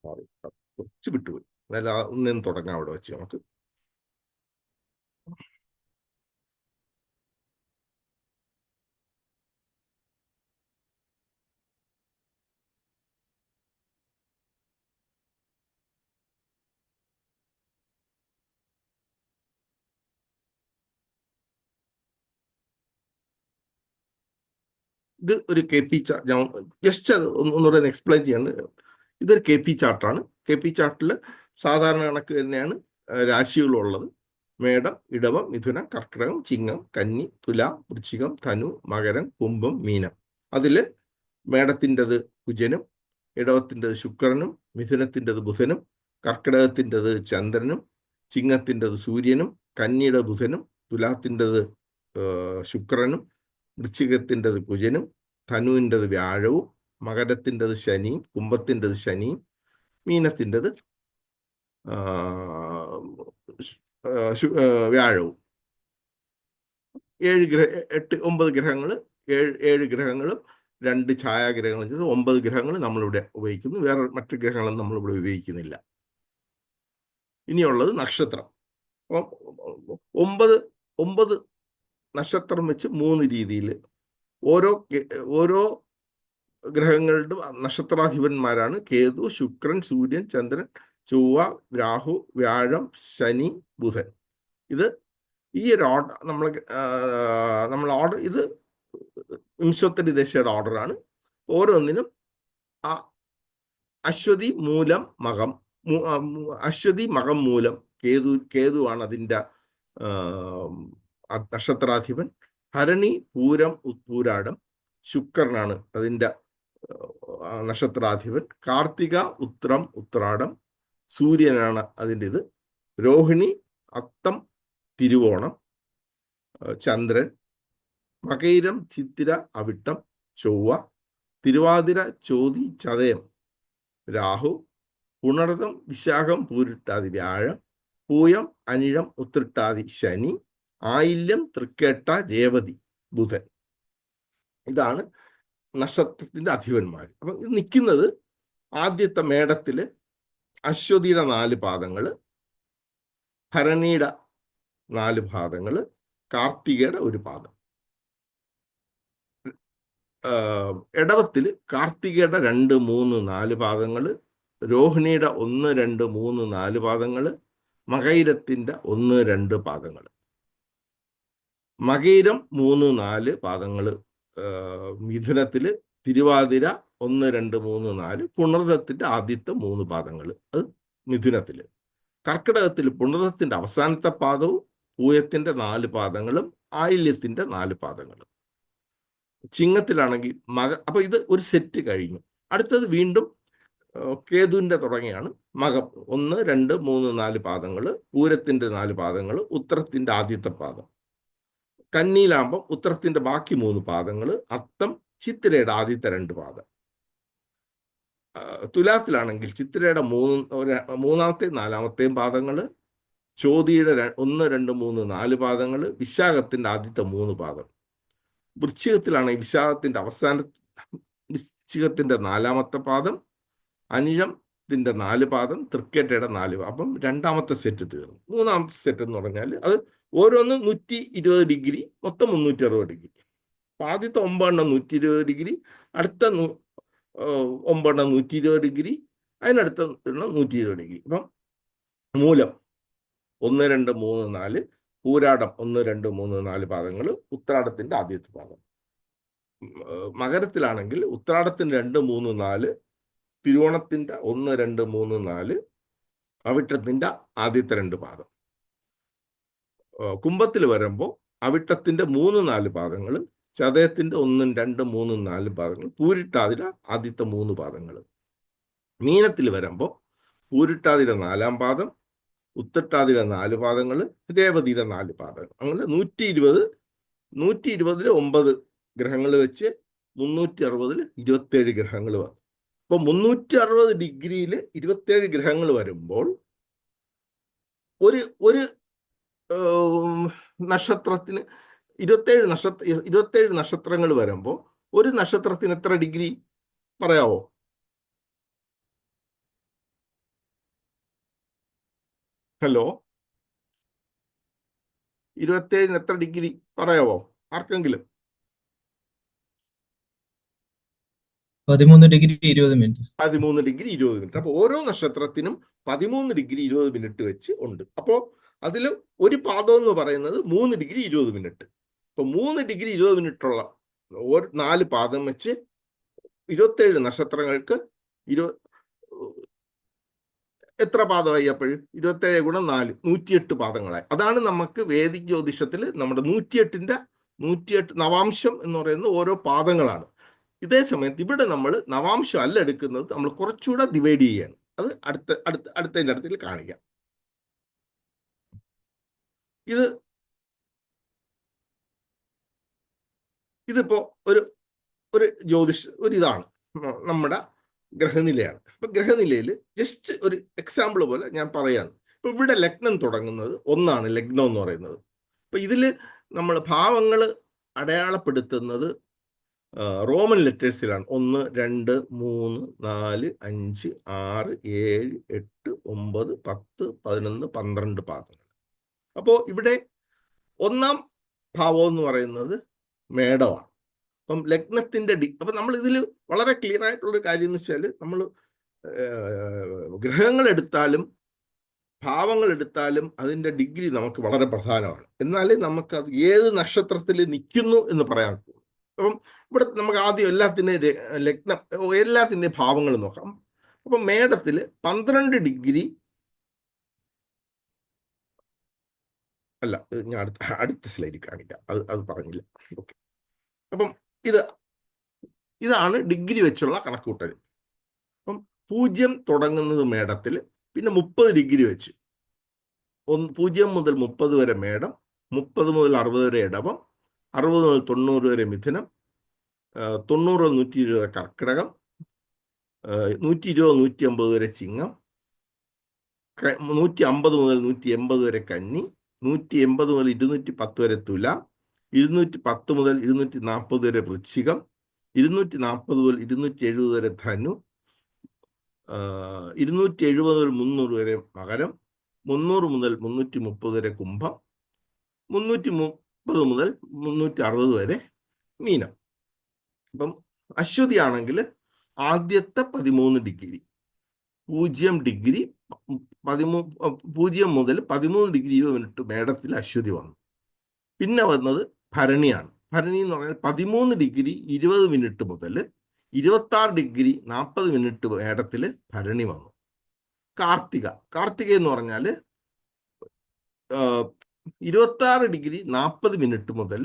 കുറച്ച് വിട്ടുപോയി. അല്ല, ഒന്നും തുടങ്ങാം അവിടെ വെച്ച് നമുക്ക്. ഇത് ഒരു കെ പി ചാർട്ട്, ഞാൻ ജസ്റ്റ് അത് ഒന്നുകൂടെ എക്സ്പ്ലെയിൻ ചെയ്യാണ്. ഇതൊരു കെ പി ചാർട്ടാണ്. കെ പി ചാർട്ടിൽ സാധാരണ കണക്ക് തന്നെയാണ് രാശികളുള്ളത്. മേടം, ഇടവം, മിഥുനം, കർക്കിടകം, ചിങ്ങം, കന്നി, തുല, വൃശ്ചികം, ധനു, മകരം, കുംഭം, മീനം. അതില് മേടത്തിൻ്റെത് കുജനും, ഇടവത്തിൻ്റെത് ശുക്രനും, മിഥുനത്തിൻ്റെത് ബുധനും, കർക്കിടകത്തിൻ്റെത് ചന്ദ്രനും, ചിങ്ങത്തിൻ്റെത് സൂര്യനും, കന്നിയുടെ ബുധനും, തുലാത്തിൻ്റെത് ശുക്രനും, വൃശ്ചികത്തിൻ്റെത് കുജനും, ധനുവിൻ്റെത് വ്യാഴവും, മകരത്തിൻ്റെത് ശനിയും, കുംഭത്തിൻ്റെത് ശനിയും, മീനത്തിൻ്റെത് വ്യാഴവും. 9 ഗ്രഹങ്ങൾ, 7 ഗ്രഹങ്ങളും 2 ഛായാഗ്രഹങ്ങളും ചെയ്ത് 9 ഗ്രഹങ്ങൾ നമ്മളിവിടെ ഉപയോഗിക്കുന്നു. വേറെ മറ്റു ഗ്രഹങ്ങളൊന്നും നമ്മളിവിടെ ഉപയോഗിക്കുന്നില്ല. ഇനിയുള്ളത് നക്ഷത്രം. അപ്പം 9 നക്ഷത്രം വെച്ച് 3 രീതിയിൽ ഓരോ ഗ്രഹങ്ങളുടെ നക്ഷത്രാധിപന്മാരാണ് കേതു, ശുക്രൻ, സൂര്യൻ, ചന്ദ്രൻ, ചൊവ്വ, രാഹു, വ്യാഴം, ശനി, ബുധൻ. ഇത് ഈ ഒരു ഓർഡർ നമ്മൾ ഓർഡർ, ഇത് വിംശോത്തരി ദശയുടെ ഓർഡറാണ്. ഓരോന്നിനും അശ്വതി, മൂലം, മകം. അശ്വതി, മകം, മൂലം. കേതുവാണ് അതിൻ്റെ നക്ഷത്രാധിപൻ. ഭരണി, പൂരം, പൂരാടം ശുക്രനാണ് അതിൻ്റെ നക്ഷത്രാധിപൻ. കാർത്തിക, ഉത്രം, ഉത്രാടം സൂര്യനാണ് അതിൻ്റെ ഇത്. രോഹിണി, അത്തം, തിരുവോണം ചന്ദ്രൻ. മകയിരം, ചിത്തിര, അവിട്ടം ചൊവ്വ. തിരുവാതിര, ചോതി, ചതയം രാഹു. പുണർതം, വിശാഖം, പൂരിട്ടാതി വ്യാഴം. പൂയം, അനിഴം, ഉത്രട്ടാതി ശനി. ആയില്യം, തൃക്കേട്ട, രേവതി ബുധൻ. ഇതാണ് നക്ഷത്രത്തിന്റെ അധിപന്മാർ. അപ്പം ഇത് നിൽക്കുന്നത് ആദ്യത്തെ മേടത്തില് അശ്വതിയുടെ 4 പാദങ്ങള്, ഭരണിയുടെ 4 പാദങ്ങള്, കാർത്തികയുടെ 1 പാദം. ഇടവത്തില് കാർത്തികയുടെ 2, 3, 4 പാദങ്ങള്, രോഹിണിയുടെ 1, 2, 3, 4 പാദങ്ങള്, മകയിരത്തിന്റെ 1, 2 പാദങ്ങള്. മകയിരം 3, 4 പാദങ്ങള് മിഥുനത്തില്, തിരുവാതിര 1, 2, 3, 4, പുണർദത്തിന്റെ ആദ്യത്തെ 3 പാദങ്ങള് അത് മിഥുനത്തില്. കർക്കിടകത്തിൽ പുണർദത്തിന്റെ അവസാനത്തെ പാദവും പൂയത്തിന്റെ 4 പാദങ്ങളും ആയില്യത്തിന്റെ 4 പാദങ്ങളും. ചിങ്ങത്തിലാണെങ്കിൽ അപ്പൊ ഇത് ഒരു സെറ്റ് കഴിഞ്ഞു. അടുത്തത് വീണ്ടും കേതുവിന്റെ തുടങ്ങിയാണ്. മകം 1, 2, 3, 4 പാദങ്ങള്, പൂരത്തിന്റെ 4 പാദങ്ങള്, ഉത്തരത്തിന്റെ ആദ്യത്തെ പാദം. കന്നിയിലാകുമ്പോൾ ഉത്തരത്തിന്റെ ബാക്കി 3 പാദങ്ങള്, അത്തം, ചിത്തിരയുടെ ആദ്യത്തെ 2 പാദം. തുലാത്തിലാണെങ്കിൽ ചിത്തിരയുടെ 3ാമത്തെയും 4ാമത്തെയും പാദങ്ങള്, ചോതിയുടെ 1, 2, 3, 4 പാദങ്ങള്, വിശാഖത്തിന്റെ ആദ്യത്തെ 3 പാദം. വൃശ്ചികത്തിലാണെങ്കിൽ വൃശ്ചികത്തിന്റെ 4ാമത്തെ പാദം, അനിഴത്തിന്റെ 4 പാദം, തൃക്കേട്ടയുടെ 4 പാദം. അപ്പം 2ാമത്തെ സെറ്റ് തീർന്നു. 3ാമത്തെ സെറ്റ് എന്ന് പറഞ്ഞാൽ അത് ഓരോന്നും 120 ഡിഗ്രി, മൊത്തം 360 ഡിഗ്രി. അപ്പൊ ആദ്യത്തെ 9 120 ഡിഗ്രി, അടുത്ത 9 120 ഡിഗ്രി, അതിനടുത്ത 120 ഡിഗ്രി. അപ്പം മൂലം 1, 2, 3, 4, പൂരാടം 1, 2, 3, 4 പാദങ്ങൾ, ഉത്രാടത്തിന്റെ ആദ്യത്തെ പാദം. മകരത്തിലാണെങ്കിൽ ഉത്രാടത്തിന്റെ 2, 3, 4, തിരുവോണത്തിന്റെ 1, 2, 3, 4, അവിട്ടത്തിന്റെ ആദ്യത്തെ 2 പാദം. കുംഭത്തിൽ വരുമ്പോൾ അവിട്ടത്തിന്റെ 3, 4 പാദങ്ങൾ, ചതയത്തിന്റെ 1, 2, 3, 4 പാദങ്ങൾ, പൂരിട്ടാതിര ആദ്യത്തെ 3 പാദങ്ങൾ. മീനത്തിൽ വരുമ്പോൾ പൂരിട്ടാതിര 4ാം പാദം, ഉത്തട്ടാതിര 4 പാദങ്ങൾ, രേവതിയുടെ 4 പാദങ്ങൾ. അങ്ങനെ 120 9 ഗ്രഹങ്ങൾ വെച്ച് 360 27 ഗ്രഹങ്ങൾ വന്നു. അപ്പൊ 360 ഡിഗ്രിയിൽ 27 ഗ്രഹങ്ങൾ വരുമ്പോൾ ഒരു നക്ഷത്രത്തിന് 27 നക്ഷത്രങ്ങൾ വരുമ്പോൾ ഒരു നക്ഷത്രത്തിന് എത്ര ഡിഗ്രി പറയാവോ? ഹലോ, 27 എത്ര ഡിഗ്രി പറയാവോ ആർക്കെങ്കിലും? 13 ഡിഗ്രി 20 മിനിറ്റ്. 13 degree 20 minute. അപ്പോൾ ഓരോ നക്ഷത്രത്തിനും 13 ഡിഗ്രി 20 മിനിറ്റ് വെച്ച് ഉണ്ട്. അപ്പോൾ അതിൽ ഒരു പാദം എന്ന് പറയുന്നത് 3 ഡിഗ്രി 20 മിനിറ്റ്. ഇപ്പൊ 3 ഡിഗ്രി 20 മിനിറ്റുള്ള 4 പാദം വെച്ച് 27 നക്ഷത്രങ്ങൾക്ക് എത്ര പാദമായി? അപ്പോഴും 27 ഗുണം 4 108 പാദങ്ങളായി. അതാണ് നമുക്ക് വേദിക് ജ്യോതിഷത്തിൽ നമ്മുടെ 108 നവാംശം എന്ന് പറയുന്നത് ഓരോ പാദങ്ങളാണ്. ഇതേ സമയത്ത് ഇവിടെ നമ്മൾ നവാംശം അല്ല എടുക്കുന്നത്, നമ്മൾ കുറച്ചുകൂടെ ഡിവൈഡ് ചെയ്യാണ്. അത് അടുത്തതിൻ്റെ അടുത്തിൽ കാണിക്കാം. ഇതിപ്പോ ഒരു ഇതാണ് നമ്മുടെ ഗ്രഹനിലയാണ്. അപ്പൊ ഗ്രഹനിലയിൽ ജസ്റ്റ് ഒരു എക്സാമ്പിൾ പോലെ ഞാൻ പറയാണ്. ഇപ്പൊ ഇവിടെ ലഗ്നം തുടങ്ങുന്നത് 1 ലഗ്നം എന്ന് പറയുന്നത്. അപ്പൊ ഇതിൽ നമ്മൾ ഭാവങ്ങൾ അടയാളപ്പെടുത്തുന്നത് റോമൻ ലെറ്റേഴ്സിലാണ്. 1 2 3 4 5 6 7 8 9 10 11 12 പാദങ്ങൾ. അപ്പോൾ ഇവിടെ 1-ാം ഭാവം എന്ന് പറയുന്നത് മേടമാണ്. അപ്പം ലഗ്നത്തിന്റെ അപ്പം നമ്മൾ ഇതിൽ വളരെ ക്ലിയർ ആയിട്ടുള്ളൊരു കാര്യം എന്ന് വെച്ചാൽ, നമ്മൾ ഗ്രഹങ്ങൾ എടുത്താലും ഭാവങ്ങൾ എടുത്താലും അതിൻ്റെ ഡിഗ്രി നമുക്ക് വളരെ പ്രധാനമാണ്. എന്നാലേ നമുക്ക് അത് ഏത് നക്ഷത്രത്തിൽ നിൽക്കുന്നു എന്ന് പറയാൻ പറ്റും. അപ്പം ഇവിടെ നമുക്ക് ആദ്യം എല്ലാത്തിൻ്റെയും ഭാവങ്ങൾ നോക്കാം. അപ്പം മേടത്തിൽ 12 ഡിഗ്രി അല്ല, ഞാൻ അടുത്ത സ്ലൈഡിൽ കാണിക്കാം. അത് പറഞ്ഞില്ല. ഓക്കെ. അപ്പം ഇതാണ് ഡിഗ്രി വെച്ചുള്ള കണക്കൂട്ടൽ. അപ്പം 0 തുടങ്ങുന്നത് മേടത്തിൽ, പിന്നെ 30 ഡിഗ്രി വെച്ച് 0 മുതൽ 30 വരെ മേടം, 30 മുതൽ 60 വരെ ഇടവം, 60 മുതൽ 90 വരെ മിഥുനം, 90 മുതൽ 120 വരെ കർക്കിടകം, 120 150 വരെ ചിങ്ങം, 150 മുതൽ 180 വരെ കന്നി, 180 മുതൽ 210 വരെ തുലാം, 210 മുതൽ 240 വരെ വൃശ്ചികം, 240 മുതൽ 270 വരെ ധനു, 270 മുതൽ 300 വരെ മകരം, 300 മുതൽ 330 വരെ കുംഭം, 330 മുതൽ 360 വരെ മീനം. അപ്പം അശ്വതി ആണെങ്കിൽ ആദ്യത്തെ 13 ഡിഗ്രി 0 ഡിഗ്രി 0 മുതൽ 13 ഡിഗ്രി 20 മിനിറ്റ് മേടത്തിൽ അശ്വതി വന്നു. പിന്നെ വന്നത് ഭരണിയാണ്. ഭരണി എന്ന് പറഞ്ഞാൽ 13 ഡിഗ്രി 20 മിനിറ്റ് മുതൽ 26 ഡിഗ്രി 40 മിനിറ്റ് മേടത്തിൽ ഭരണി വന്നു. കാർത്തിക എന്ന് പറഞ്ഞാൽ 26 ഡിഗ്രി 40 മിനിറ്റ് മുതൽ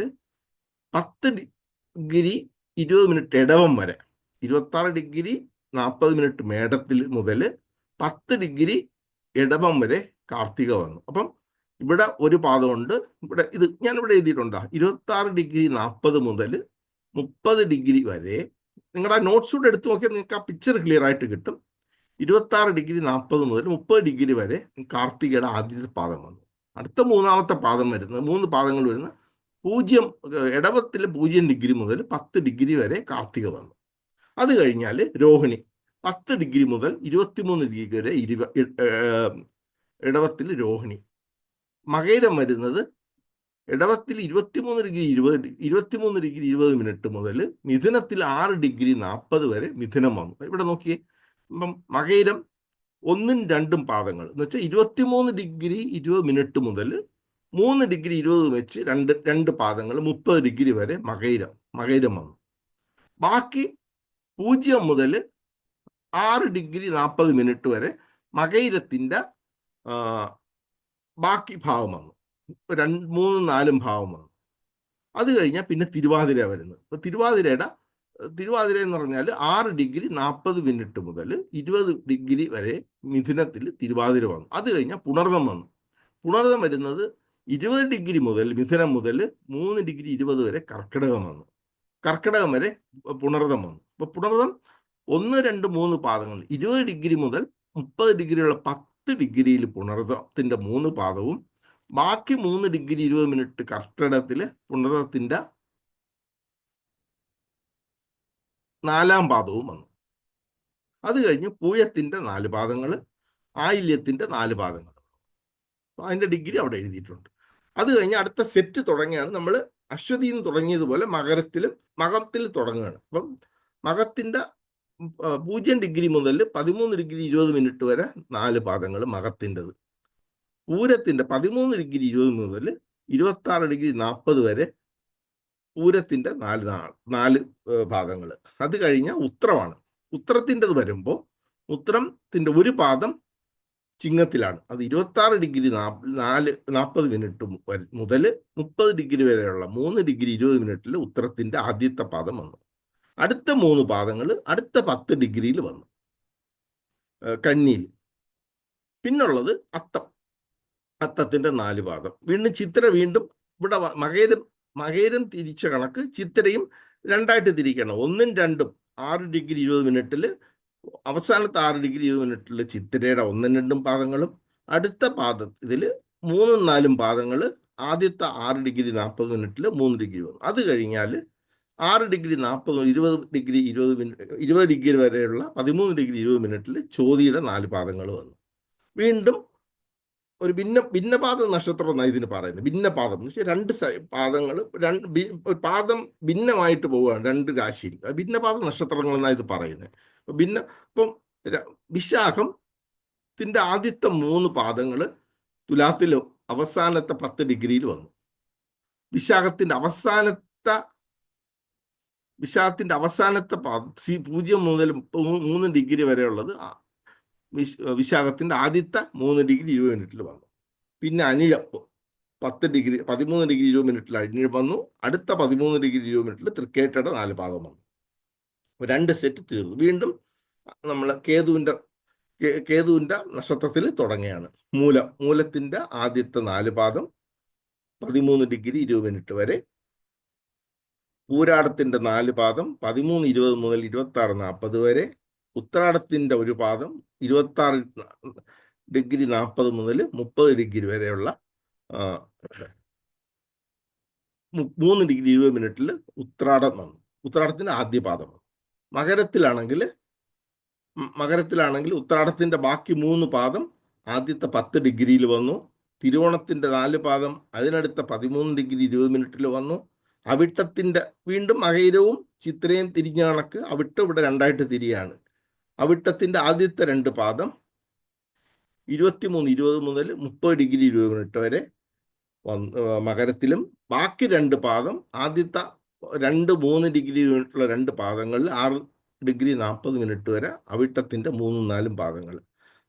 10 ഡിഗ്രി 20 മിനിറ്റ് ഇടവം വരെ, 26 ഡിഗ്രി 40 മിനിറ്റ് മേടത്തിൽ മുതൽ 10 ഡിഗ്രി ഇടവം വരെ കാർത്തിക വന്നു. അപ്പം ഇവിടെ ഒരു പാദമുണ്ട്. ഇവിടെ ഞാനിവിടെ എഴുതിയിട്ടുണ്ടോ, 26 ഡിഗ്രി 40 മുതൽ 30 ഡിഗ്രി വരെ. നിങ്ങളുടെ നോട്ട്സ് കൂടെ എടുത്തു നോക്കിയാൽ നിങ്ങൾക്ക് ആ പിക്ചർ ക്ലിയർ ആയിട്ട് കിട്ടും. 26 ഡിഗ്രി 40 മുതൽ 30 ഡിഗ്രി വരെ കാർത്തികയുടെ ആദ്യത്തെ പാദം വന്നു. അടുത്ത 3-ാമത്തെ പാദം വരുന്നത്, 3 പാദങ്ങൾ വരുന്ന 0 ഇടവത്തിൽ 0 ഡിഗ്രി മുതൽ 10 ഡിഗ്രി വരെ കാർത്തിക വന്നു. അത് കഴിഞ്ഞാൽ രോഹിണി 10 ഡിഗ്രി മുതൽ 23 ഡിഗ്രി വരെ ഇടവത്തിൽ രോഹിണി. മകയിരം വരുന്നത് ഇടവത്തിൽ 23 ഡിഗ്രി 20 മിനിറ്റ് മുതൽ മിഥുനത്തിൽ 6 ഡിഗ്രി 40 വരെ മിഥുനം വന്നു. ഇവിടെ നോക്കിയേ, ഇപ്പം മകയിരം 1ഉം 2ഉം പാദങ്ങൾ എന്ന് വെച്ചാൽ 23 ഡിഗ്രി 20 മിനിറ്റ് മുതൽ 3 ഡിഗ്രി 20 വെച്ച് രണ്ട് പാദങ്ങൾ 30 ഡിഗ്രി വരെ മകയിരം വന്നു. ബാക്കി 0 മുതൽ 6 ഡിഗ്രി 40 മിനിറ്റ് വരെ മകയിരത്തിൻ്റെ ബാക്കി ഭാവം വന്നു. 2, 3, 4 ഭാവം വന്നു. അത് കഴിഞ്ഞാൽ പിന്നെ തിരുവാതിര വരുന്നത്. അപ്പോൾ തിരുവാതിര എന്ന് പറഞ്ഞാൽ 6 ഡിഗ്രി 40 മിനിറ്റ് മുതൽ 20 ഡിഗ്രി വരെ മിഥുനത്തിൽ തിരുവാതിര വന്നു. അത് കഴിഞ്ഞാൽ പുണർദം വന്നു. പുണർദം വരുന്നത് 20 ഡിഗ്രി മുതൽ മിഥുനം മുതൽ 3 ഡിഗ്രി 20 വരെ കർക്കിടകം വന്നു. കർക്കിടകം വരെ പുണർദം വന്നു. അപ്പോൾ പുണർദം 1, 2, 3 പാദങ്ങൾ 20 ഡിഗ്രി മുതൽ 30 ഡിഗ്രിയുള്ള 10 ഡിഗ്രിയിൽ പുണർദത്തിൻ്റെ 3 പാദവും, ബാക്കി 3 ഡിഗ്രി 20 മിനിറ്റ് കർക്കിടകത്തിൽ പുണർദത്തിൻ്റെ 4-ാം പാദവും വന്നു. അത് കഴിഞ്ഞ് പൂയത്തിൻ്റെ 4 പാദങ്ങൾ, ആയില്യത്തിൻ്റെ 4 പാദങ്ങൾ. അതിൻ്റെ ഡിഗ്രി അവിടെ എഴുതിയിട്ടുണ്ട്. അത് കഴിഞ്ഞ് അടുത്ത സെറ്റ് തുടങ്ങിയാണ് നമ്മൾ അശ്വതിയിൽ നിന്ന് തുടങ്ങിയതുപോലെ മകത്തിൽ തുടങ്ങുകയാണ്. അപ്പം മകത്തിൻ്റെ 0 ഡിഗ്രി മുതൽ 13 ഡിഗ്രി 20 മിനിറ്റ് വരെ 4 പാദങ്ങൾ മകത്തിൻ്റെത്. പൂരത്തിൻ്റെ 13 ഡിഗ്രി 20 മുതൽ 26 ഡിഗ്രി 40 വരെ പൂരത്തിൻ്റെ 4 ഭാഗങ്ങൾ. അത് കഴിഞ്ഞാൽ ഉത്രമാണ്. ഉത്രത്തിൻ്റെത് വരുമ്പോൾ ഉത്രത്തിൻ്റെ ഒരു പാദം ചിങ്ങത്തിലാണ്. അത് 26 ഡിഗ്രി 40 മിനിറ്റ് മുതൽ 30 ഡിഗ്രി വരെയുള്ള 3 ഡിഗ്രി 20 മിനിറ്റിൽ ഉത്തരത്തിൻ്റെ ആദ്യത്തെ പാദം വന്നു. അടുത്ത 3 പാദങ്ങൾ അടുത്ത 10 ഡിഗ്രിയിൽ വന്നു കന്നിയിൽ. പിന്നുള്ളത് അത്തത്തിൻ്റെ 4 പാദം. വീണ്ടും ചിത്ര വീണ്ടും ഇവിടെ മകേരം തിരിച്ച കണക്ക് ചിത്രയും രണ്ടായിട്ട് തിരിക്കണം. 1ഉം 2ഉം 6 ഡിഗ്രി 20 മിനിറ്റിൽ അവസാനത്തെ 6 ഡിഗ്രി 20 മിനിറ്റിൽ ചിത്രയുടെ 1ഉം 2ഉം പാദങ്ങളും, അടുത്ത പാദത്തിൽ 3ഉം 4ഉം പാദങ്ങൾ ആദ്യത്തെ 6 ഡിഗ്രി 40 മിനിറ്റിൽ 3 ഡിഗ്രി വന്നു. അത് കഴിഞ്ഞാൽ 6 ഡിഗ്രി 40 20 ഡിഗ്രി 20 ഡിഗ്രി വരെയുള്ള 13 ഡിഗ്രി 20 മിനിറ്റിൽ ചോതിയുടെ 4 പാദങ്ങൾ വന്നു. വീണ്ടും ഒരു ഭിന്നപാദ നക്ഷത്രം എന്നാണ് ഇതിന് പറയുന്നത്. ഭിന്നപാദം എന്ന് വെച്ചാൽ 2 പാദങ്ങൾ ഒരു പാദം ഭിന്നമായിട്ട് പോവുകയാണ് 2 രാശിയിൽ. ഭിന്നപാദ നക്ഷത്രങ്ങൾ എന്നാണ് ഇത് പറയുന്നത്. ഇപ്പം വിശാഖത്തിന്റെ ആദ്യത്തെ 3 പാദങ്ങൾ തുലാത്തിൽ അവസാനത്തെ 10 ഡിഗ്രിയിൽ വന്നു. വിശാഖത്തിന്റെ അവസാനത്തെ 0 മുതൽ 3 ഡിഗ്രി വരെയുള്ളത് വിശാഖത്തിന്റെ ആദ്യത്തെ 3 ഡിഗ്രി 20 മിനിറ്റിൽ വന്നു. പിന്നെ അനിഴം 13 ഡിഗ്രി 20 മിനിറ്റിൽ അനിഴം വന്നു. അടുത്ത 13 ഡിഗ്രി 20 മിനിറ്റിൽ തൃക്കേട്ടയുടെ 4 പാദം വന്നു. 2 സെറ്റ് തീർന്നു. വീണ്ടും നമ്മൾ കേതുവിന്റെ നക്ഷത്രത്തിൽ തുടങ്ങുകയാണ്. മൂലത്തിന്റെ ആദ്യത്തെ 4 പാദം 13 ഡിഗ്രി 20 മിനിറ്റ് വരെ. പൂരാടത്തിന്റെ 4 പാദം 13:20 മുതൽ 26:40 വരെ. ഉത്രാടത്തിന്റെ ഒരു പാദം 26 ഡിഗ്രി 40 മുതൽ 30 ഡിഗ്രി വരെയുള്ള 3 ഡിഗ്രി 20 മിനിറ്റിൽ ഉത്രാടം വന്നു. ഉത്രാടത്തിന്റെ ആദ്യ പാദം. മകരത്തിലാണെങ്കിൽ ഉത്രാടത്തിന്റെ ബാക്കി 3 പാദം ആദ്യത്തെ 10 ഡിഗ്രിയിൽ വന്നു. തിരുവോണത്തിന്റെ 4 പാദം അതിനടുത്ത 13 ഡിഗ്രി 20 മിനിറ്റിൽ വന്നു. അവിട്ടത്തിന്റെ വീണ്ടും മകയിരവും ചിത്രയും തിരിഞ്ഞ കണക്ക് അവിട്ടം ഇവിടെ 2ആയിട്ട് തിരിയാണ്. അവിട്ടത്തിന്റെ ആദ്യത്തെ 2 പാദം 23:20 മുതൽ 30 ഡിഗ്രി 20 മിനിറ്റ് വരെ മകരത്തിലും, ബാക്കി 2 പാദം ആദ്യത്തെ 3 ഡിഗ്രി മിനിറ്റുള്ള 2 പാദങ്ങളിൽ 6 ഡിഗ്രി 40 മിനിറ്റ് വരെ അവിട്ടത്തിന്റെ 3ഉം 4ഉം പാദങ്ങൾ.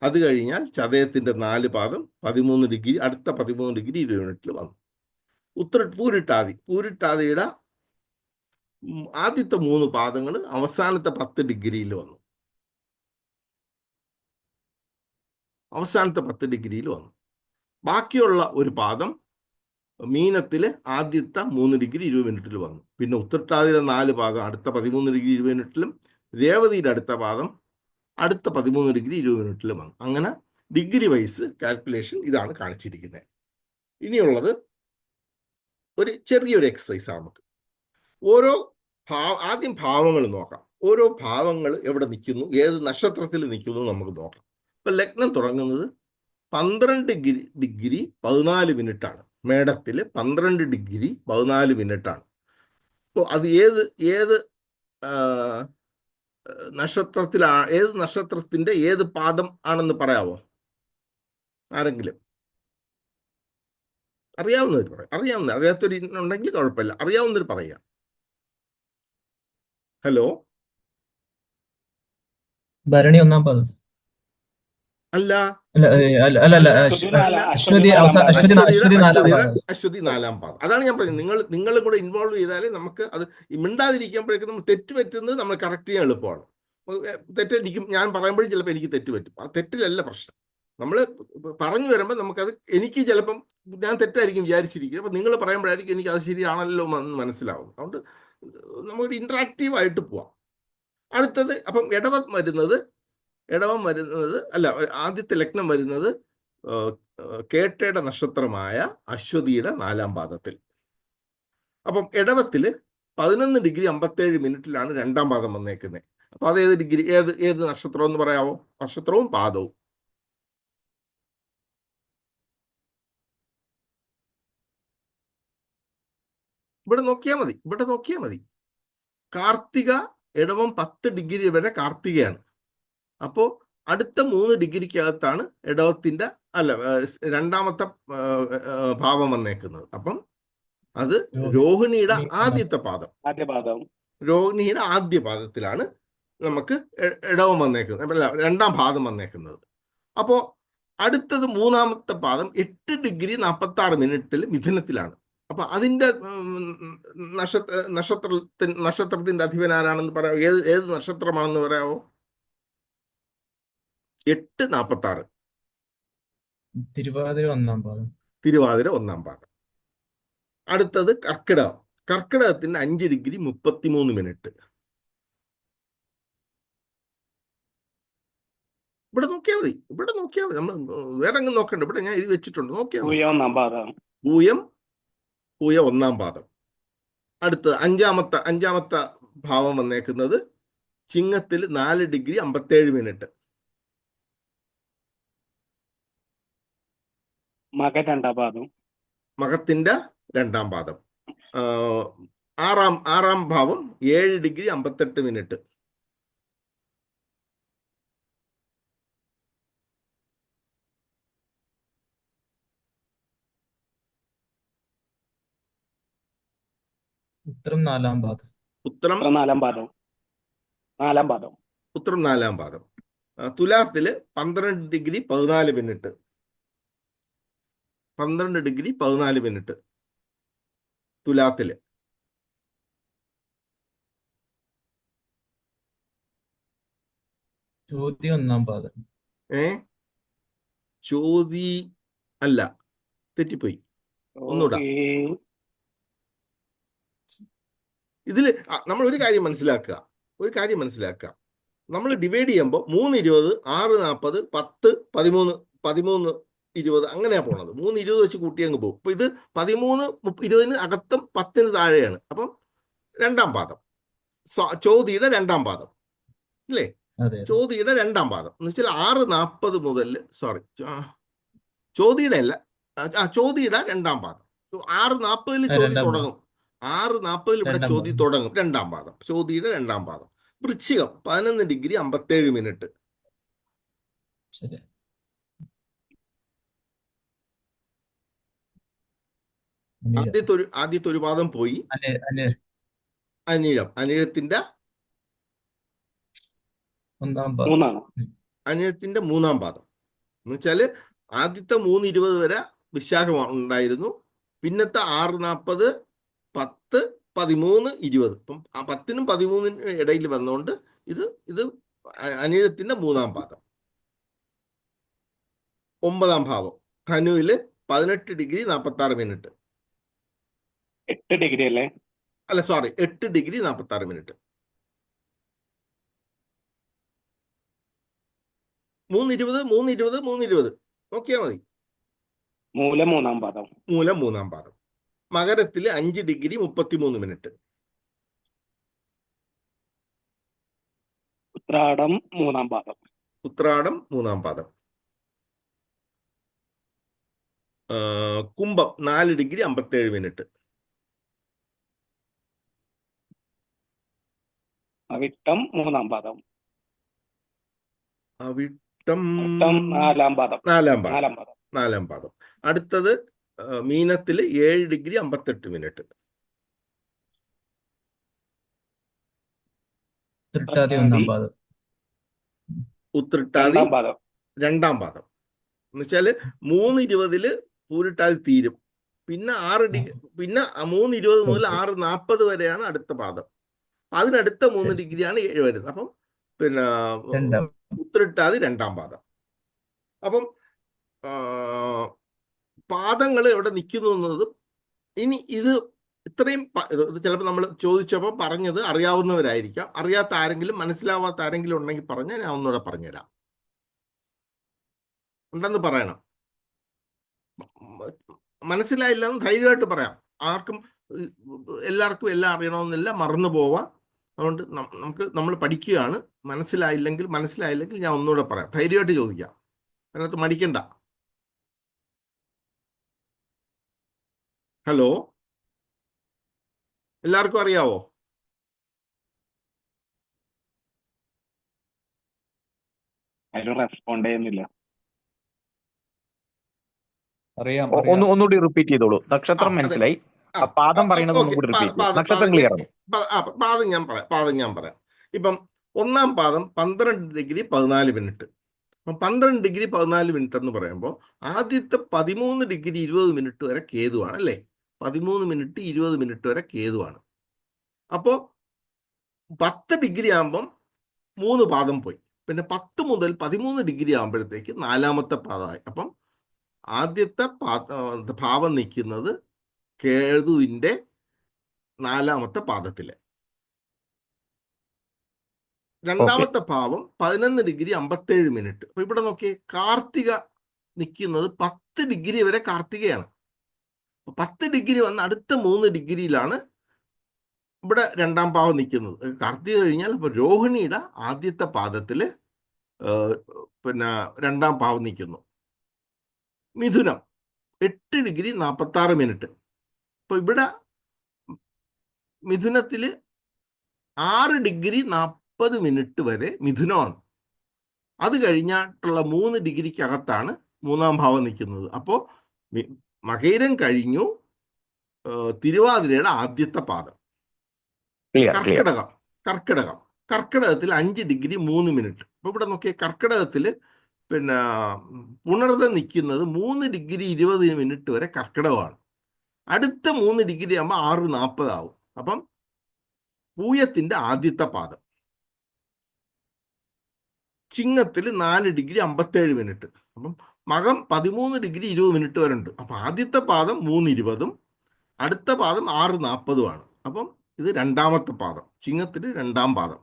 അത് കഴിഞ്ഞാൽ ചതയത്തിന്റെ 4 പാദം 13 ഡിഗ്രി അടുത്ത 13 ഡിഗ്രി 20 മിനിറ്റിൽ വന്നു. പൂരിട്ടാതിയുടെ ആദ്യത്തെ 3 പാദങ്ങൾ അവസാനത്തെ 10 ഡിഗ്രിയിൽ വന്നു. ബാക്കിയുള്ള ഒരു പാദം മീനത്തില് ആദ്യത്തെ 3 ഡിഗ്രി 20 മിനിറ്റിൽ വന്നു. പിന്നെ ഉത്രട്ടാതിയുടെ 4 പാദം അടുത്ത 13 ഡിഗ്രി 20 മിനിറ്റിലും, രേവതിയുടെ അടുത്ത പാദം അടുത്ത 13 ഡിഗ്രി 20 മിനിറ്റിലും വന്നു. അങ്ങനെ ഡിഗ്രി വൈസ് കാൽക്കുലേഷൻ ഇതാണ് കാണിച്ചിരിക്കുന്നത്. ഇനിയുള്ളത് ഒരു ചെറിയൊരു എക്സസൈസ് നമുക്ക്. ആദ്യം ഭാവങ്ങൾ നോക്കാം. ഓരോ ഭാവങ്ങൾ എവിടെ നിൽക്കുന്നു, ഏത് നക്ഷത്രത്തിൽ നിൽക്കുന്നു നമുക്ക് നോക്കാം. ഇപ്പൊ ലഗ്നം തുടങ്ങുന്നത് 12 ഡിഗ്രി 14 മിനിറ്റാണ്. മേടത്തിൽ 12 ഡിഗ്രി 14 മിനിറ്റാണ്. അപ്പോൾ അത് ഏത് നക്ഷത്രത്തിന്റെ ഏത് പാദം ആണെന്ന് പറയാവോ? ആരെങ്കിലും അറിയാവുന്നവർ പറയാം. അറിയാത്തവർ ഉണ്ടെങ്കിൽ കുഴപ്പമില്ല. അറിയാവുന്നവർ പറയാം. ഹലോ, ഭരണി 1-ാം പാദം. അല്ല, അശ്വതി 4-ാം പാദം. അതാണ് ഞാൻ പറഞ്ഞത്. നിങ്ങൾ കൂടെ ഇൻവോൾവ് ചെയ്താലേ നമുക്ക് അത് മിണ്ടാതിരിക്കുമ്പോഴേക്കും നമ്മൾ തെറ്റ് പറ്റുന്നത് നമ്മൾ കറക്റ്റ് ചെയ്യാൻ എളുപ്പമാണ്. തെറ്റെനിക്കും ഞാൻ പറയുമ്പോഴും ചിലപ്പോൾ എനിക്ക് തെറ്റ് പറ്റും. ആ തെറ്റിലല്ല പ്രശ്നം. നമ്മൾ പറഞ്ഞു വരുമ്പോൾ നമുക്കത് എനിക്ക് ചിലപ്പം ഞാൻ തെറ്റായിരിക്കും വിചാരിച്ചിരിക്കുക. അപ്പം നിങ്ങൾ പറയുമ്പോഴായിരിക്കും എനിക്ക് അത് ശരിയാണല്ലോ എന്ന് മനസ്സിലാവും. അതുകൊണ്ട് നമുക്കൊരു ഇൻട്രാക്റ്റീവ് ആയിട്ട് പോവാം. അടുത്തത് അപ്പം ഇടവം വരുന്നത് ആദ്യത്തെ ലഗ്നം വരുന്നത് കേട്ടയുടെ നക്ഷത്രമായ അശ്വതിയുടെ 4-ാം പാദത്തിൽ. അപ്പം ഇടവത്തില് 11 ഡിഗ്രി 57 മിനിറ്റിലാണ് 2-ാം പാദം വന്നേക്കുന്നത്. അപ്പൊ അത് ഏത് ഡിഗ്രി ഏത് നക്ഷത്രം എന്ന് പറയാവോ? നക്ഷത്രവും പാദവും. ഇവിടെ നോക്കിയാൽ മതി. കാർത്തിക ഇടവം 10 ഡിഗ്രി വരെ കാർത്തികയാണ്. അപ്പോ അടുത്ത 3 ഡിഗ്രിക്കകത്താണ് ഇടവത്തിന്റെ രണ്ടാമത്തെ ഭാവം വന്നേക്കുന്നത്. അപ്പം അത് രോഹിണിയുടെ ആദ്യത്തെ പാദം. രോഹിണിയുടെ ആദ്യ പാദത്തിലാണ് നമുക്ക് ഇടവം വന്നേക്കുന്നത്, രണ്ടാം പാദം വന്നേക്കുന്നത്. അപ്പോ അടുത്തത് മൂന്നാമത്തെ പാദം 8 ഡിഗ്രി 46 മിനിറ്റിൽ മിഥുനത്തിലാണ്. അപ്പൊ അതിന്റെ നക്ഷത്രത്തിന്റെ അധിപൻ ആരാണെന്ന് പറയാമോ? ഏത് നക്ഷത്രമാണെന്ന് പറയാമോ? 8:46. തിരുവാതിര 1-ാം പാദം. തിരുവാതിര 1-ാം പാദം. അടുത്തത് കർക്കിടകം. കർക്കിടകത്തിന്റെ 5 ഡിഗ്രി 33 മിനിറ്റ്. ഇവിടെ നോക്കിയാൽ മതി. നമ്മൾ വേറെ അങ്ങ് നോക്കണ്ട. ഇവിടെ ഞാൻ എഴുതി വെച്ചിട്ടുണ്ട്, നോക്കിയാൽ മതി. പൂയം 1-ാം പാദം. അടുത്തത് അഞ്ചാമത്തെ ഭാവം വന്നേക്കുന്നത് ചിങ്ങത്തിൽ 4 ഡിഗ്രി 57 മിനിറ്റ്. മകത്തിന്റെ 2-ാം പാദം. ആറാം ഭാവം 7 ഡിഗ്രി 58 മിനിറ്റ്. ഉത്രം 4-ാം പാദം. ഉത്രം 4-ാം പാദം. തുലാത്തില് 12 ഡിഗ്രി 14 മിനിറ്റ്. 12 ഡിഗ്രി 14 മിനിറ്റ് തുലാത്തില്. ചോതി 1-ാം പാദം. ചോതി അല്ല, തെറ്റിപ്പോയി. ഒന്നുകൂടാ. ഇതില് നമ്മൾ ഒരു കാര്യം മനസ്സിലാക്കുക. നമ്മൾ ഡിവൈഡ് ചെയ്യുമ്പോൾ 3, 20, 6, 40, 10, 13, 13, 20 അങ്ങനെയാ പോണത്. 3, 20 വെച്ച് കൂട്ടി അങ്ങ് പോകും. അപ്പൊ ഇത് 13, 20 അകത്തും 10 താഴെയാണ്. അപ്പം 2-ാം പാദം, ചോതിയുടെ 2-ാം പാദം അല്ലേ? ചോതിയുടെ 2-ാം പാദം എന്ന് വെച്ചാൽ 6:40 മുതൽ ചോതിയുടെ 2-ാം പാദം. 6:40 ചോതി തുടങ്ങും. 6:40 ഇവിടെ ചോതി തുടങ്ങും. 2-ാം പാദം, ചോതിയുടെ 2-ാം പാദം. വൃശ്ചികം 11 ഡിഗ്രി 57 മിനിറ്റ്. ആദ്യത്തെ ഒരു പാദം പോയി. അനിഴത്തിന്റെ 3-ാം പാദം എന്ന് വെച്ചാല് ആദ്യത്തെ 3:20 വരെ വിശാഖം ഉണ്ടായിരുന്നു. പിന്നത്തെ 6:40, 10, 13, 20. ഇപ്പം 10-നും 13-നും ഇടയിൽ വന്നുകൊണ്ട് ഇത് അനിഴത്തിന്റെ 3-ാം പാദം. 9-ാം ഭാവം ധനുവില് 18 ഡിഗ്രി 46 മിനിറ്റ്. 8 ഡിഗ്രി അല്ലേ? അല്ല, സോറി, 8 ഡിഗ്രി 46 മിനിറ്റ്. 3:20 നോക്കിയാൽ മതി. മൂലം 3-ാം പാദം. മകരത്തില് 5 ഡിഗ്രി 33 മിനിറ്റ്. ഉത്രാടം 3-ാം പാദം. കുംഭം 4 ഡിഗ്രി 57 മിനിറ്റ്. അവിട്ടം 3-ാം പാദം. അവിട്ടം 4-ാം പാദം. അടുത്തത് മീനത്തില് 7 ഡിഗ്രി 58 മിനിറ്റ്. ഉത്രട്ടാതി 2-ാം പാദം എന്ന് വെച്ചാല് 3:20 പൂരിട്ടാതി തീരും. പിന്നെ 3:20 മുതൽ 6:40 വരെയാണ് അടുത്ത പാദം. അതിനടുത്ത 3 ഡിഗ്രിയാണ് 7 വരുന്നത്. അപ്പം പിന്നെ ഉത്രട്ടാതി 2-ാം പാദം. അപ്പം പാദങ്ങൾ എവിടെ നിൽക്കുന്നു എന്നത് ഇനി ഇത് ഇത്രയും ചിലപ്പോൾ നമ്മൾ ചോദിച്ചപ്പോൾ പറഞ്ഞത് അറിയാവുന്നവരായിരിക്കാം. അറിയാത്ത ആരെങ്കിലും, മനസ്സിലാവാത്ത ആരെങ്കിലും ഉണ്ടെങ്കിൽ പറഞ്ഞാൽ ഞാൻ ഒന്നുകൂടെ പറഞ്ഞുതരാം. ഉണ്ടെന്ന് പറയണം. മനസ്സിലായില്ല എന്ന് ധൈര്യമായിട്ട് പറയാം. എല്ലാവർക്കും എല്ലാം അറിയണമെന്നില്ല, മറന്നു പോവാം. അതുകൊണ്ട് നമ്മൾ പഠിക്കുകയാണ്. മനസ്സിലായില്ലെങ്കിൽ ഞാൻ ഒന്നുകൂടെ പറയാം. ധൈര്യമായിട്ട് ചോദിക്കാം, അതിനകത്ത് മടിക്കണ്ട. ഹലോ. എല്ലാവർക്കും അറിയാവോ? അതിൽ റെസ്പോണ്ട് ചെയ്യുന്നില്ല. അറിയാം ഒന്നുകൂടി റിപ്പീറ്റ് ചെയ്തോളൂ. നക്ഷത്രം അതെ. മനസ്സിലായി, പാദം പറയുന്നത് ഓക്കെ, ഒന്നുകൂടി റിപ്പീറ്റ് ചെയ്തു. നക്ഷത്രം ക്ലിയർ ആണ്. പാദം ഞാൻ പറയാം. ഇപ്പം ഒന്നാം പാദം 12 ഡിഗ്രി 14 മിനിറ്റ്. അപ്പം 12 ഡിഗ്രി 14 മിനിറ്റ് എന്ന് പറയുമ്പോൾ ആദ്യത്തെ 13 ഡിഗ്രി 20 മിനിറ്റ് വരെ കേതുവാണ് അല്ലേ? 13 മിനിറ്റ് 20 മിനിറ്റ് വരെ കേതുവാണ്. അപ്പോൾ 10 ഡിഗ്രി ആകുമ്പം 3 പാദം പോയി. പിന്നെ 10 മുതൽ 13 ഡിഗ്രി ആകുമ്പോഴത്തേക്ക് 4ാമത്തെ പാദമായി. അപ്പം ആദ്യത്തെ ഭാവം നിൽക്കുന്നത് കേതുവിൻ്റെ 4ാമത്തെ പാദത്തില്. 2ാമത്തെ ഭാവം 11 ഡിഗ്രി 57 മിനിറ്റ്. അപ്പൊ ഇവിടെ നോക്കിയേ, കാർത്തിക നിൽക്കുന്നത് 10 ഡിഗ്രി വരെ കാർത്തികയാണ്. 10 ഡിഗ്രി വന്ന് അടുത്ത 3 ഡിഗ്രിയിലാണ് ഇവിടെ 2ാം ഭാവം നിൽക്കുന്നത്. കാർത്തിക കഴിഞ്ഞാൽ അപ്പൊ രോഹിണിയുടെ ആദ്യത്തെ പാദത്തില് പിന്നെ 2ാം ഭാവം നിൽക്കുന്നു. മിഥുനം 8 ഡിഗ്രി 46 മിനിറ്റ്. അപ്പൊ ഇവിടെ മിഥുനത്തില് 6 ഡിഗ്രി 40 മിനിറ്റ് വരെ മിഥുനമാണ്. അത് കഴിഞ്ഞിട്ടുള്ള 3 ഡിഗ്രിക്കകത്താണ് 3ാം ഭാവം നിൽക്കുന്നത്. അപ്പോൾ മകയിരം കഴിഞ്ഞു തിരുവാതിരയുടെ ആദ്യത്തെ പാദം. കർക്കിടകത്തിൽ 5 ഡിഗ്രി 3 മിനിറ്റ്. അപ്പൊ ഇവിടെ നോക്കിയ കർക്കിടകത്തിൽ പിന്നെ പുണർദം നിൽക്കുന്നത് 3 ഡിഗ്രി 20 മിനിറ്റ് വരെ കർക്കിടകമാണ്. അടുത്ത 3 ഡിഗ്രി ആകുമ്പോൾ 6:40 ആവും. അപ്പം പൂയത്തിന്റെ ആദ്യത്തെ പാദം. ചിങ്ങത്തിൽ 4 ഡിഗ്രി 57 മിനിറ്റ്. അപ്പം മകം 13 ഡിഗ്രി 20 മിനിറ്റ് വരെ ഉണ്ട്. അപ്പം ആദ്യത്തെ പാദം 3:20 അടുത്ത പാദം 6:40 അപ്പം ഇത് 2ാമത്തെ പാദം, ചിങ്ങത്തിൽ 2ാം പാദം.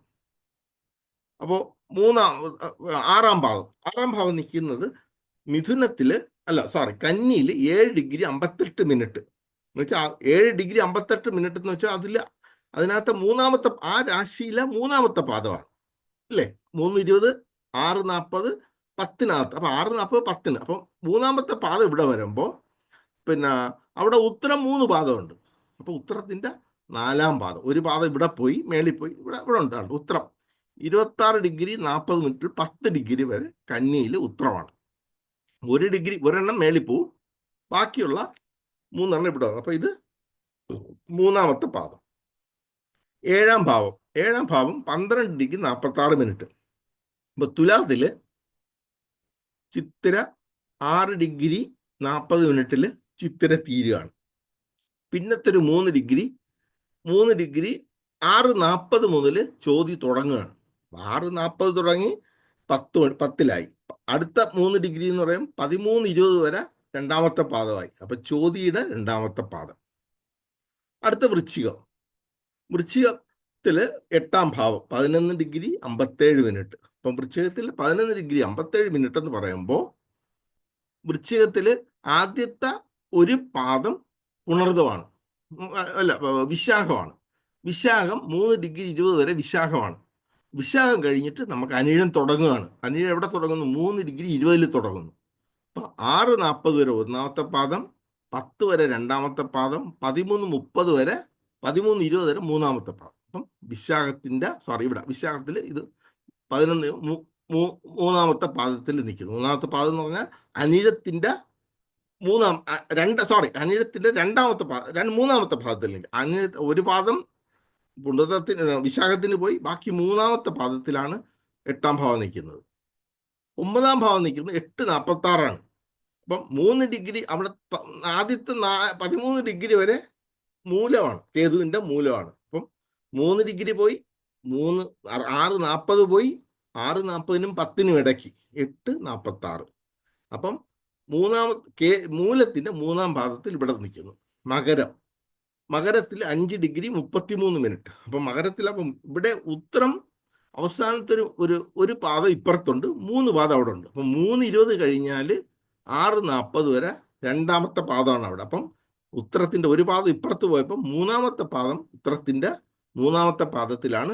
അപ്പോൾ 6ാം ഭാവം നിൽക്കുന്നത് കന്നിയിൽ 7 ഡിഗ്രി 58 മിനിറ്റ് എന്ന് വെച്ചാൽ 7 ഡിഗ്രി 58 മിനിറ്റ് എന്ന് വെച്ചാൽ അതിനകത്ത് ആ രാശിയിലെ 3ാമത്തെ പാദമാണ് അല്ലേ? 3:20 6:40 10-നകത്ത്. അപ്പൊ 6:40 10-ന്. അപ്പം 3ാമത്തെ പാദം ഇവിടെ വരുമ്പോൾ പിന്നെ അവിടെ ഉത്തരം 3 പാദമുണ്ട്. അപ്പൊ ഉത്തരത്തിന്റെ 4ാം പാദം, ഒരു പാദം ഇവിടെ പോയി, മേളിൽ പോയി, ഇവിടെ ഉണ്ടാണ് ഉത്തരം. 26 ഡിഗ്രി 40 മിനിറ്റിൽ 10 ഡിഗ്രി വരെ കന്നിയിൽ ഉത്തരമാണ്. 1 ഡിഗ്രി ഒരെണ്ണം മേളിൽ പോവും, ബാക്കിയുള്ള 3 ഇവിടെ വന്നു. അപ്പൊ ഇത് 3ാമത്തെ പാദം. 7ാം ഭാവം 12 ഡിഗ്രി 46 മിനിറ്റ്. ഇപ്പൊ തുലാത്തില് ചിത്തിര 6 ഡിഗ്രി 40 മിനിറ്റിൽ ചിത്തിര തീരുകയാണ്. പിന്നത്തെ ഒരു 3 ഡിഗ്രി 6:40 മുതൽ ചോതി തുടങ്ങുകയാണ്. 6:40 തുടങ്ങി 10-ലായി. അടുത്ത 3 ഡിഗ്രി എന്ന് പറയും 13:20 വരെ 2ാമത്തെ പാദമായി. അപ്പൊ ചോതിയുടെ 2ാമത്തെ പാദം. അടുത്ത വൃശ്ചികത്തില് 8ാം ഭാവം 11 ഡിഗ്രി 57 മിനിറ്റ്. അപ്പം വൃശ്ചികത്തിൽ 11 ഡിഗ്രി 57 മിനിറ്റ് എന്ന് പറയുമ്പോൾ വൃശ്ചികത്തില് ആദ്യത്തെ ഒരു പാദം പുണർദമാണ്, വിശാഖമാണ്. വിശാഖം 3 ഡിഗ്രി 20 വരെ വിശാഖമാണ്. വിശാഖം കഴിഞ്ഞിട്ട് നമുക്ക് അനിഴം തുടങ്ങുകയാണ്. അനിഴം എവിടെ തുടങ്ങുന്നു? 3 ഡിഗ്രി 20 തുടങ്ങുന്നു. അപ്പൊ 6:40 വരെ 1ാമത്തെ പാദം, 10 വരെ 2ാമത്തെ പാദം, 13:30 വരെ 13:20 വരെ 3ാമത്തെ പാദം. അപ്പം വിശാഖത്തിൽ ഇത് 3ാമത്തെ പാദത്തിൽ നിൽക്കുന്നു. 3ാമത്തെ പാദം എന്ന് പറഞ്ഞാൽ അനിഴത്തിന്റെ അനിഴത്തിന്റെ 2ാമത്തെ പാദം, 3ാമത്തെ പാദത്തിൽ നിൽക്കും. ഒരു പാദം വിശാഖത്തിന് പോയി, ബാക്കി 3ാമത്തെ പാദത്തിലാണ് 8ാം ഭാവം നിൽക്കുന്നത്. 9ാം ഭാവം നിൽക്കുന്നത് 8:46. അപ്പം 3 ഡിഗ്രി അവിടെ ആദ്യത്തെ 13 ഡിഗ്രി വരെ മൂലമാണ്, കേതുവിന്റെ മൂലമാണ്. അപ്പം 3 ഡിഗ്രി പോയി, 6:40 പോയി, 6:40-നും 10-നും ഇടയ്ക്ക് 8:46. അപ്പം മൂലത്തിന്റെ 3ാം പാദത്തിൽ ഇവിടെ നിൽക്കുന്നു. മകരത്തിൽ 5 ഡിഗ്രി 33 മിനിറ്റ്. അപ്പം അപ്പം ഇവിടെ ഉത്തരം അവസാനത്തെ ഒരു പാദം ഇപ്പുറത്തുണ്ട്, 3 പാദം അവിടെ ഉണ്ട്. അപ്പം 3:20 കഴിഞ്ഞാൽ 6:40 വരെ 2ാമത്തെ പാദമാണ് അവിടെ. അപ്പം ഉത്തരത്തിന്റെ ഒരു പാദം ഇപ്പുറത്ത് പോയപ്പോൾ 3ാമത്തെ പാദം ഉത്തരത്തിന്റെ 3ാമത്തെ പാദത്തിലാണ്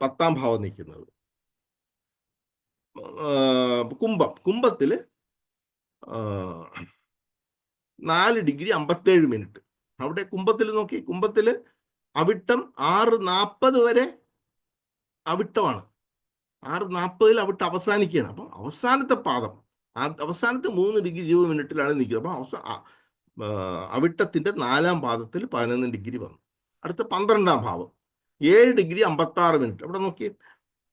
10ാം ഭാവം നിൽക്കുന്നത്. കുംഭത്തില് 4 ഡിഗ്രി 57 മിനിറ്റ്. അവിടെ കുംഭത്തിൽ നോക്കി, കുംഭത്തിൽ അവിട്ടം 6:40 വരെ അവിട്ടമാണ്. 6:40 അവിട്ടം അവസാനിക്കുകയാണ്. അപ്പം അവസാനത്തെ പാദം, അവസാനത്തെ 3 ഡിഗ്രി 20 മിനിറ്റിലാണ് നിൽക്കുന്നത്. അപ്പം അവിട്ടത്തിന്റെ 4-ാം പാദത്തിൽ 11 ഡിഗ്രി വന്നു. അടുത്ത 12-ാം ഭാവം 7 ഡിഗ്രി 56 മിനിറ്റ്. അവിടെ നോക്കി,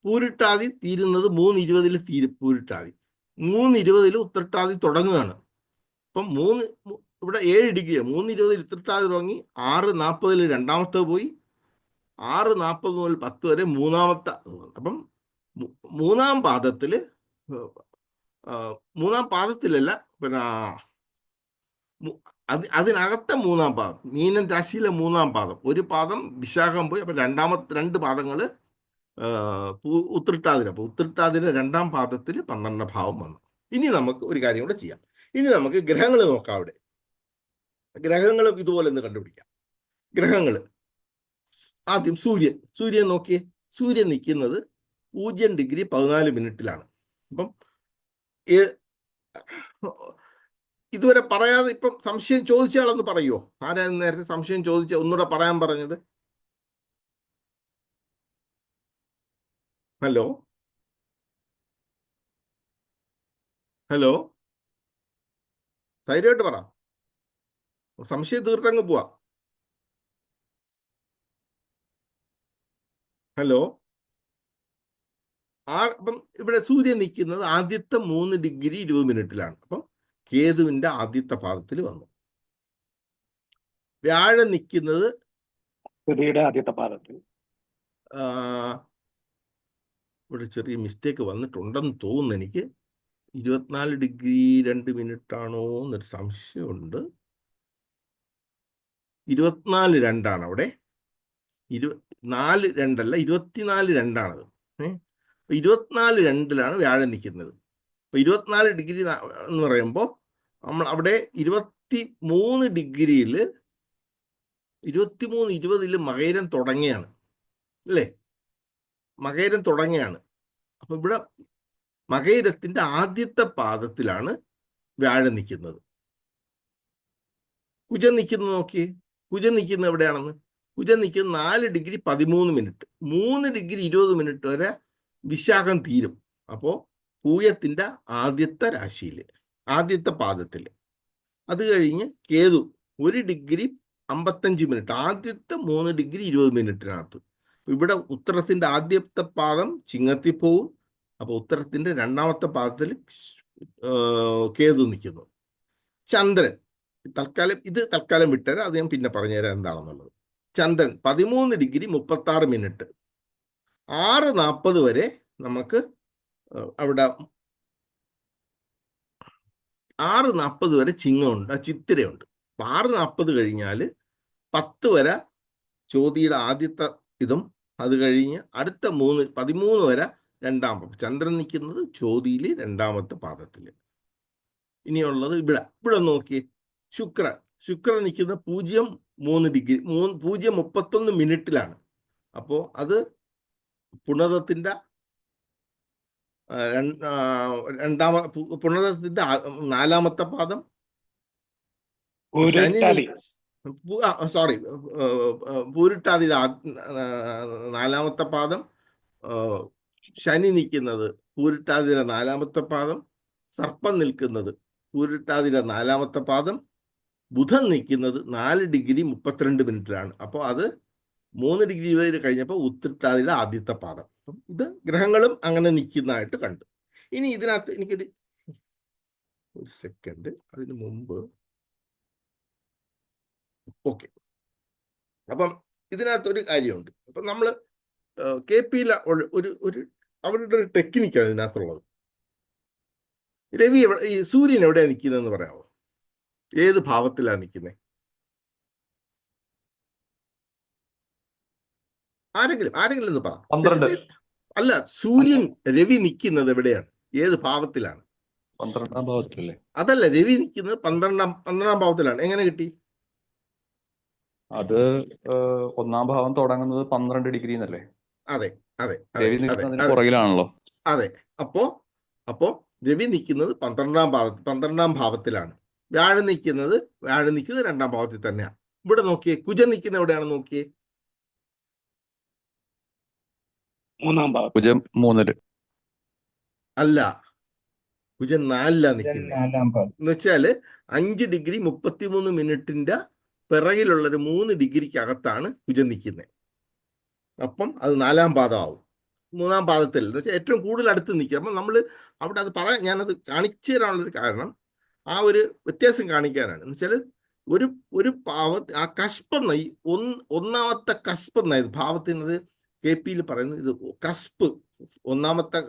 പൂരിട്ടാതി തീരുന്നത് 3:20 തീരും. പൂരിട്ടാതി 3:20 ഉത്രട്ടാതി തുടങ്ങുകയാണ്. അപ്പം ഇവിടെ 7 ഡിഗ്രി 3:20 ഉത്രട്ടാതി തുടങ്ങി, 6:40 രണ്ടാമത്തെ പോയി, 6:40 മുതൽ 10 വരെ മൂന്നാമത്തെ. അപ്പം മൂന്നാം പാദത്തിലല്ല, പിന്നെ അതിനകത്തെ 3-ാം പാദം, മീനൻ രാശിയിലെ 3-ാം പാദം. ഒരു പാദം വിശാഖം പോയി. അപ്പം 2 പാദങ്ങൾ ഉത്രട്ടാതിര. അപ്പോൾ ഉത്രട്ടാതിര 2-ാം പാദത്തിൽ 12-ാം ഭാവം വന്നു. ഇനി നമുക്ക് ഒരു കാര്യം കൂടെ ചെയ്യാം. ഇനി നമുക്ക് ഗ്രഹങ്ങൾ നോക്കാം. അവിടെ ഗ്രഹങ്ങളും ഇതുപോലെ ഒന്ന് കണ്ടുപിടിക്കാം. ഗ്രഹങ്ങൾ ആദ്യം സൂര്യൻ നോക്കിയേ. സൂര്യൻ നിൽക്കുന്നത് 0 ഡിഗ്രി 14 മിനിറ്റിലാണ്. അപ്പം ഇതുവരെ പറയാതെ ഇപ്പം സംശയം ചോദിച്ചയാളെന്ന് പറയുമോ? ആരായിരുന്നു നേരത്തെ സംശയം ചോദിച്ച ഒന്നുകൂടെ പറയാൻ പറഞ്ഞത്? ഹലോ ധൈര്യമായിട്ട് പറ, സംശയം തീർത്തങ്ങ് പോവാ. ഹലോ. അപ്പം ഇവിടെ സൂര്യൻ നിൽക്കുന്നത് ആദ്യത്തെ 3 ഡിഗ്രി 20 മിനിറ്റിലാണ്. അപ്പം കേതുവിന്റെ ആദ്യത്തെ പാദത്തിൽ വന്നു. വ്യാഴം നിൽക്കുന്നത് ആദ്യത്തെ പാദത്തിൽ. ഇവിടെ ചെറിയ മിസ്റ്റേക്ക് വന്നിട്ടുണ്ടെന്ന് തോന്നുന്നു എനിക്ക്. 24 ഡിഗ്രി 2 മിനിറ്റ് ആണോ എന്നൊരു സംശയമുണ്ട്. 24:02 അവിടെ. 4:02 24:02 24:02 വ്യാഴം നിൽക്കുന്നത്. അപ്പോൾ 24 ഡിഗ്രി എന്ന് പറയുമ്പോൾ നമ്മൾ അവിടെ 23 ഡിഗ്രിയിൽ 23:20 മകയിരം തുടങ്ങിയാണ് അല്ലേ? മകയിരം തുടങ്ങിയാണ്. അപ്പൊ ഇവിടെ മകയിരത്തിന്റെ ആദ്യത്തെ പാദത്തിലാണ് വ്യാഴം നിൽക്കുന്നത്. കുജൻ നിൽക്കുന്നത് നോക്കിയേ. കുജൻ നിൽക്കുന്നത് എവിടെയാണെന്ന്? കുജൻ നിൽക്കുന്നത് 4 ഡിഗ്രി 13 മിനിറ്റ്. 3 ഡിഗ്രി 20 മിനിറ്റ് വരെ വിശാഖം തീരും. അപ്പോൾ പൂയത്തിന്റെ ആദ്യത്തെ രാശിയിൽ, ആദ്യത്തെ പാദത്തിൽ. അത് കഴിഞ്ഞ് കേതു 1 ഡിഗ്രി 55 മിനിറ്റ്, ആദ്യത്തെ 3 ഡിഗ്രി 20 മിനിറ്റിനകത്ത്. ഇവിടെ ഉത്തരത്തിന്റെ ആദ്യത്തെ പാദം ചിങ്ങത്തിൽ പോവും. അപ്പൊ ഉത്തരത്തിന്റെ 2-ാമത്തെ പാദത്തിൽ കേതു നിൽക്കുന്നു. ചന്ദ്രൻ തൽക്കാലം വിട്ടുതരാം, അത് ഞാൻ പിന്നെ പറഞ്ഞുതരാം എന്താണെന്നുള്ളത്. ചന്ദ്രൻ 13 ഡിഗ്രി 36 മിനിറ്റ്. 6:40 വരെ നമുക്ക് അവിടെ 6:40 വരെ ചിങ്ങമുണ്ട്, ചിത്തിരയുണ്ട്. 6:40 കഴിഞ്ഞാൽ 10 വരെ ചോതിയുടെ ആദ്യത്തെ ഇതും, അത് കഴിഞ്ഞ് അടുത്ത 13 വരെ 2-ാം. ചന്ദ്രൻ നിൽക്കുന്നത് ചോതിയിൽ 2-ാമത്തെ പാദത്തിൽ. ഇനിയുള്ളത് ഇവിടെ നോക്കിയേ. ശുക്രൻ നിൽക്കുന്നത് 0:3 ഡിഗ്രി 0:31 മിനിറ്റിലാണ്. അപ്പോൾ അത് പുണർദത്തിന്റെ പുണർദത്തിന്റെ 4-ാമത്തെ പാദം. പൂരിട്ടാതിയുടെ 4-ാമത്തെ പാദം. ശനി നിൽക്കുന്നത് പൂരിട്ടാതിയുടെ 4-ാമത്തെ പാദം. സർപ്പം നിൽക്കുന്നത് പൂരിട്ടാതിയുടെ 4-ാമത്തെ പാദം. ബുധൻ നിൽക്കുന്നത് 4 ഡിഗ്രി 32 മിനിറ്റിലാണ്. അപ്പോൾ അത് 3 ഡിഗ്രി വരെ കഴിഞ്ഞപ്പോൾ ഉത്രട്ടാതിയുടെ ആദ്യത്തെ പാദം. അപ്പം ഇത് ഗ്രഹങ്ങളും അങ്ങനെ നിൽക്കുന്നതായിട്ട് കണ്ടു. ഇനി ഇതിനകത്ത് എനിക്കൊരു സെക്കൻഡ്, അതിന് മുമ്പ് ഓക്കെ. അപ്പം ഇതിനകത്തൊരു കാര്യമുണ്ട്. അപ്പം നമ്മൾ KP ഒരു അവരുടെ ഒരു ടെക്നിക്കാണ് ഇതിനകത്തുള്ളത്. രവി ഈ സൂര്യൻ എവിടെയാണ് നിൽക്കുന്നതെന്ന് പറയാമോ? ഏത് ഭാവത്തിലാണ് നിൽക്കുന്നത്? ആരെങ്കിലും ഒന്ന് പറ. അല്ല, സൂര്യൻ രവി നിൽക്കുന്നത് എവിടെയാണ്? ഏത് ഭാവത്തിലാണ്? 12-ാം ഭാവത്തിലല്ലേ? അതല്ല, രവി നിൽക്കുന്നത് 12-ാം ഭാവത്തിലാണ്. എങ്ങനെ കിട്ടി? അത് 1-ാം ഭാവം തുടങ്ങുന്നത് 12 ഡിഗ്രി എന്നല്ലേ? അതെ അതെ രവി നിൽക്കുന്നതിന് പുറകിലാണല്ലോ. അതെ. അപ്പോ രവി നിൽക്കുന്നത് 12-ാം ഭാവത്തിലാണ്. വ്യാഴം നിൽക്കുന്നത് 2-ാം ഭാവത്തിൽ തന്നെയാണ്. ഇവിടെ നോക്കിയേ, കുജൻ നിൽക്കുന്ന എവിടെയാണ് നോക്കിയേ. മൂന്നാം ഭാവം. കുജം 3-ല്. അല്ല, കുജൻ 4-ലാ കുജൻ നിൽക്കുന്നത്. 4-ാം പാദം. എന്ന് വെച്ചാല് 5 ഡിഗ്രി 33 മിനിറ്റിന്റെ പിറകിലുള്ളൊരു 3 ഡിഗ്രിക്ക് അകത്താണ് കുജൻ നിൽക്കുന്നത്. അപ്പം അത് 4-ാം പാദമാവും. 3-ാം പാദത്തിൽ എന്ന് വെച്ചാൽ ഏറ്റവും കൂടുതൽ അടുത്ത് നിൽക്കുക. അപ്പം നമ്മൾ അവിടെ അത് പറയാൻ, ഞാനത് കാണിച്ചു തരാനുള്ളൊരു കാരണം ആ ഒരു വ്യത്യാസം കാണിക്കാനാണ്. എന്ന് വെച്ചാൽ ഒരു ആ കസ്പ് എന്ന ഈ ഒന്നാമത്തെ കസ്പ് എന്ന ഇത് ഭാവത്തിനത് KP പറയുന്നത്, ഇത് കസ്പ്, ഒന്നാമത്തെ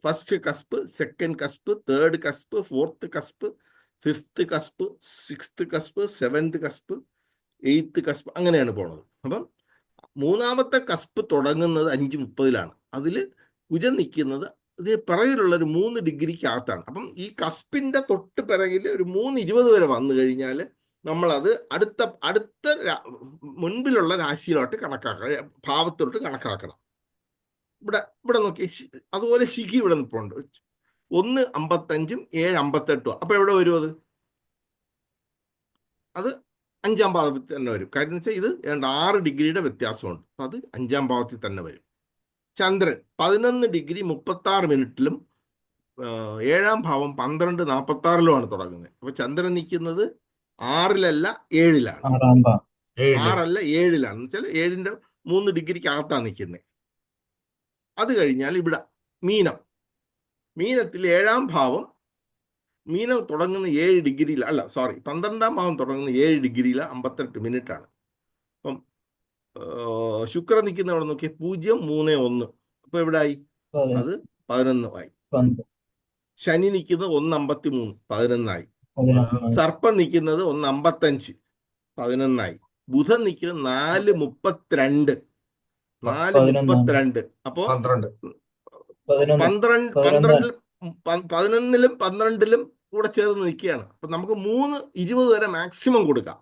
first cusp, second cusp, third cusp, fourth cusp, fifth cusp, sixth cusp, seventh cusp, 8th cusp, അങ്ങനെയാണ് പോണത്. അപ്പം 3-ാമത്തെ കസ്പ് തുടങ്ങുന്നത് 5:30-ലാണ്. അതിൽ കുജൻ നിൽക്കുന്നത് ഇതിന് പിറകിലുള്ളൊരു 3 ഡിഗ്രിക്ക് അകത്താണ്. അപ്പം ഈ കസ്പിന്റെ തൊട്ട് പിറകിൽ ഒരു 3:20 വരെ വന്നു കഴിഞ്ഞാൽ നമ്മളത് അടുത്ത മുൻപിലുള്ള രാശിയിലോട്ട് കണക്കാക്കണം, ഭാവത്തോട്ട് കണക്കാക്കണം. ഇവിടെ നോക്കി, അതുപോലെ ശിഖി ഇവിടെ നിൽപ്പുണ്ട്. 1:55 7:58. അപ്പൊ എവിടെ വരും അത് 5-ാം ഭാവത്തിൽ തന്നെ വരും. കാര്യം എന്ന് വെച്ചാൽ ഇത് 6 ഡിഗ്രിയുടെ വ്യത്യാസമുണ്ട്. അപ്പൊ അത് 5-ാം ഭാവത്തിൽ തന്നെ വരും. ചന്ദ്രൻ 11 ഡിഗ്രി 36 മിനിറ്റിലും 7-ാം ഭാവം 12:46-ലുമാണ് തുടങ്ങുന്നത്. അപ്പൊ ചന്ദ്രൻ നിൽക്കുന്നത് 6-ലല്ല 7-ലാണ്. 6-ാം പാദം. 6-അല്ല 7-ലാണ്. എന്ന് വെച്ചാൽ 7-ന്റെ 3 ഡിഗ്രിക്ക് അകത്താണ് നിൽക്കുന്നത്. അത് കഴിഞ്ഞാൽ ഇവിടെ മീനത്തിൽ 7-ാം ഭാവം, മീനം തുടങ്ങുന്ന 7 ഡിഗ്രിയിൽ, 12-ാം ഭാവം തുടങ്ങുന്ന 7 ഡിഗ്രിയിൽ 58 മിനിറ്റാണ്. അപ്പം ശുക്രൻ നിൽക്കുന്ന അവിടെ നോക്കിയാൽ 0:31. അപ്പൊ എവിടായി? അത് 11 ആയി. ശനി നിൽക്കുന്നത് 1:53, 11 ആയി. സർപ്പം നിൽക്കുന്നത് 1:55, 11 ആയി. ബുധൻ നിൽക്കുന്നത് 4:32, 4:32. അപ്പോ 11-ലും 12-ലും കൂടെ ചേർന്ന് നിൽക്കുകയാണ്. അപ്പൊ നമുക്ക് 3:20 വരെ മാക്സിമം കൊടുക്കാം.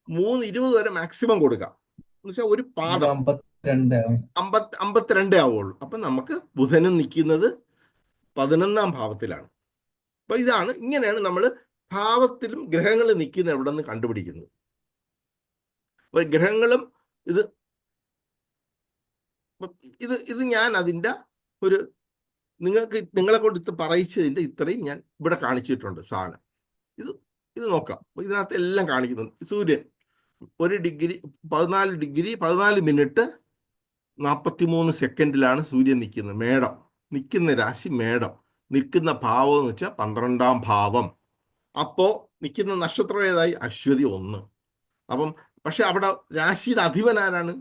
3:20 വരെ മാക്സിമം കൊടുക്കാം. എന്ന് വെച്ചാൽ ഒരു പാദം 52 ആവുള്ളൂ. അപ്പൊ നമുക്ക് ബുധനും നിൽക്കുന്നത് 11-ാം ഭാവത്തിലാണ്. അപ്പൊ ഇങ്ങനെയാണ് നമ്മൾ ഭാവത്തിലും ഗ്രഹങ്ങൾ നിൽക്കുന്ന എവിടെ നിന്ന് കണ്ടുപിടിക്കുന്നത്. അപ്പൊ ഗ്രഹങ്ങളും ഇത് ഞാൻ അതിൻ്റെ ഒരു നിങ്ങളെ കൊണ്ട് പറയിച്ചതിൻ്റെ ഇത്രയും ഞാൻ ഇവിടെ കാണിച്ചിട്ടുണ്ട് സാധനം. ഇത് നോക്കാം. ഇതിനകത്ത് എല്ലാം കാണിക്കുന്നുണ്ട്. സൂര്യൻ 1 ഡിഗ്രി 14 ഡിഗ്രി 14 മിനിറ്റ് 43 സെക്കൻഡിലാണ് സൂര്യൻ നിൽക്കുന്നത്. മേടം നിൽക്കുന്ന രാശി മേടം, നിൽക്കുന്ന ഭാവം എന്ന് വെച്ചാൽ 12-ാം ഭാവം. അപ്പോ നിൽക്കുന്ന നക്ഷത്രം ഏതായി? അശ്വതി 1. അപ്പം പക്ഷെ അവിടെ രാശിയുടെ അധിപൻ ആരാണ്?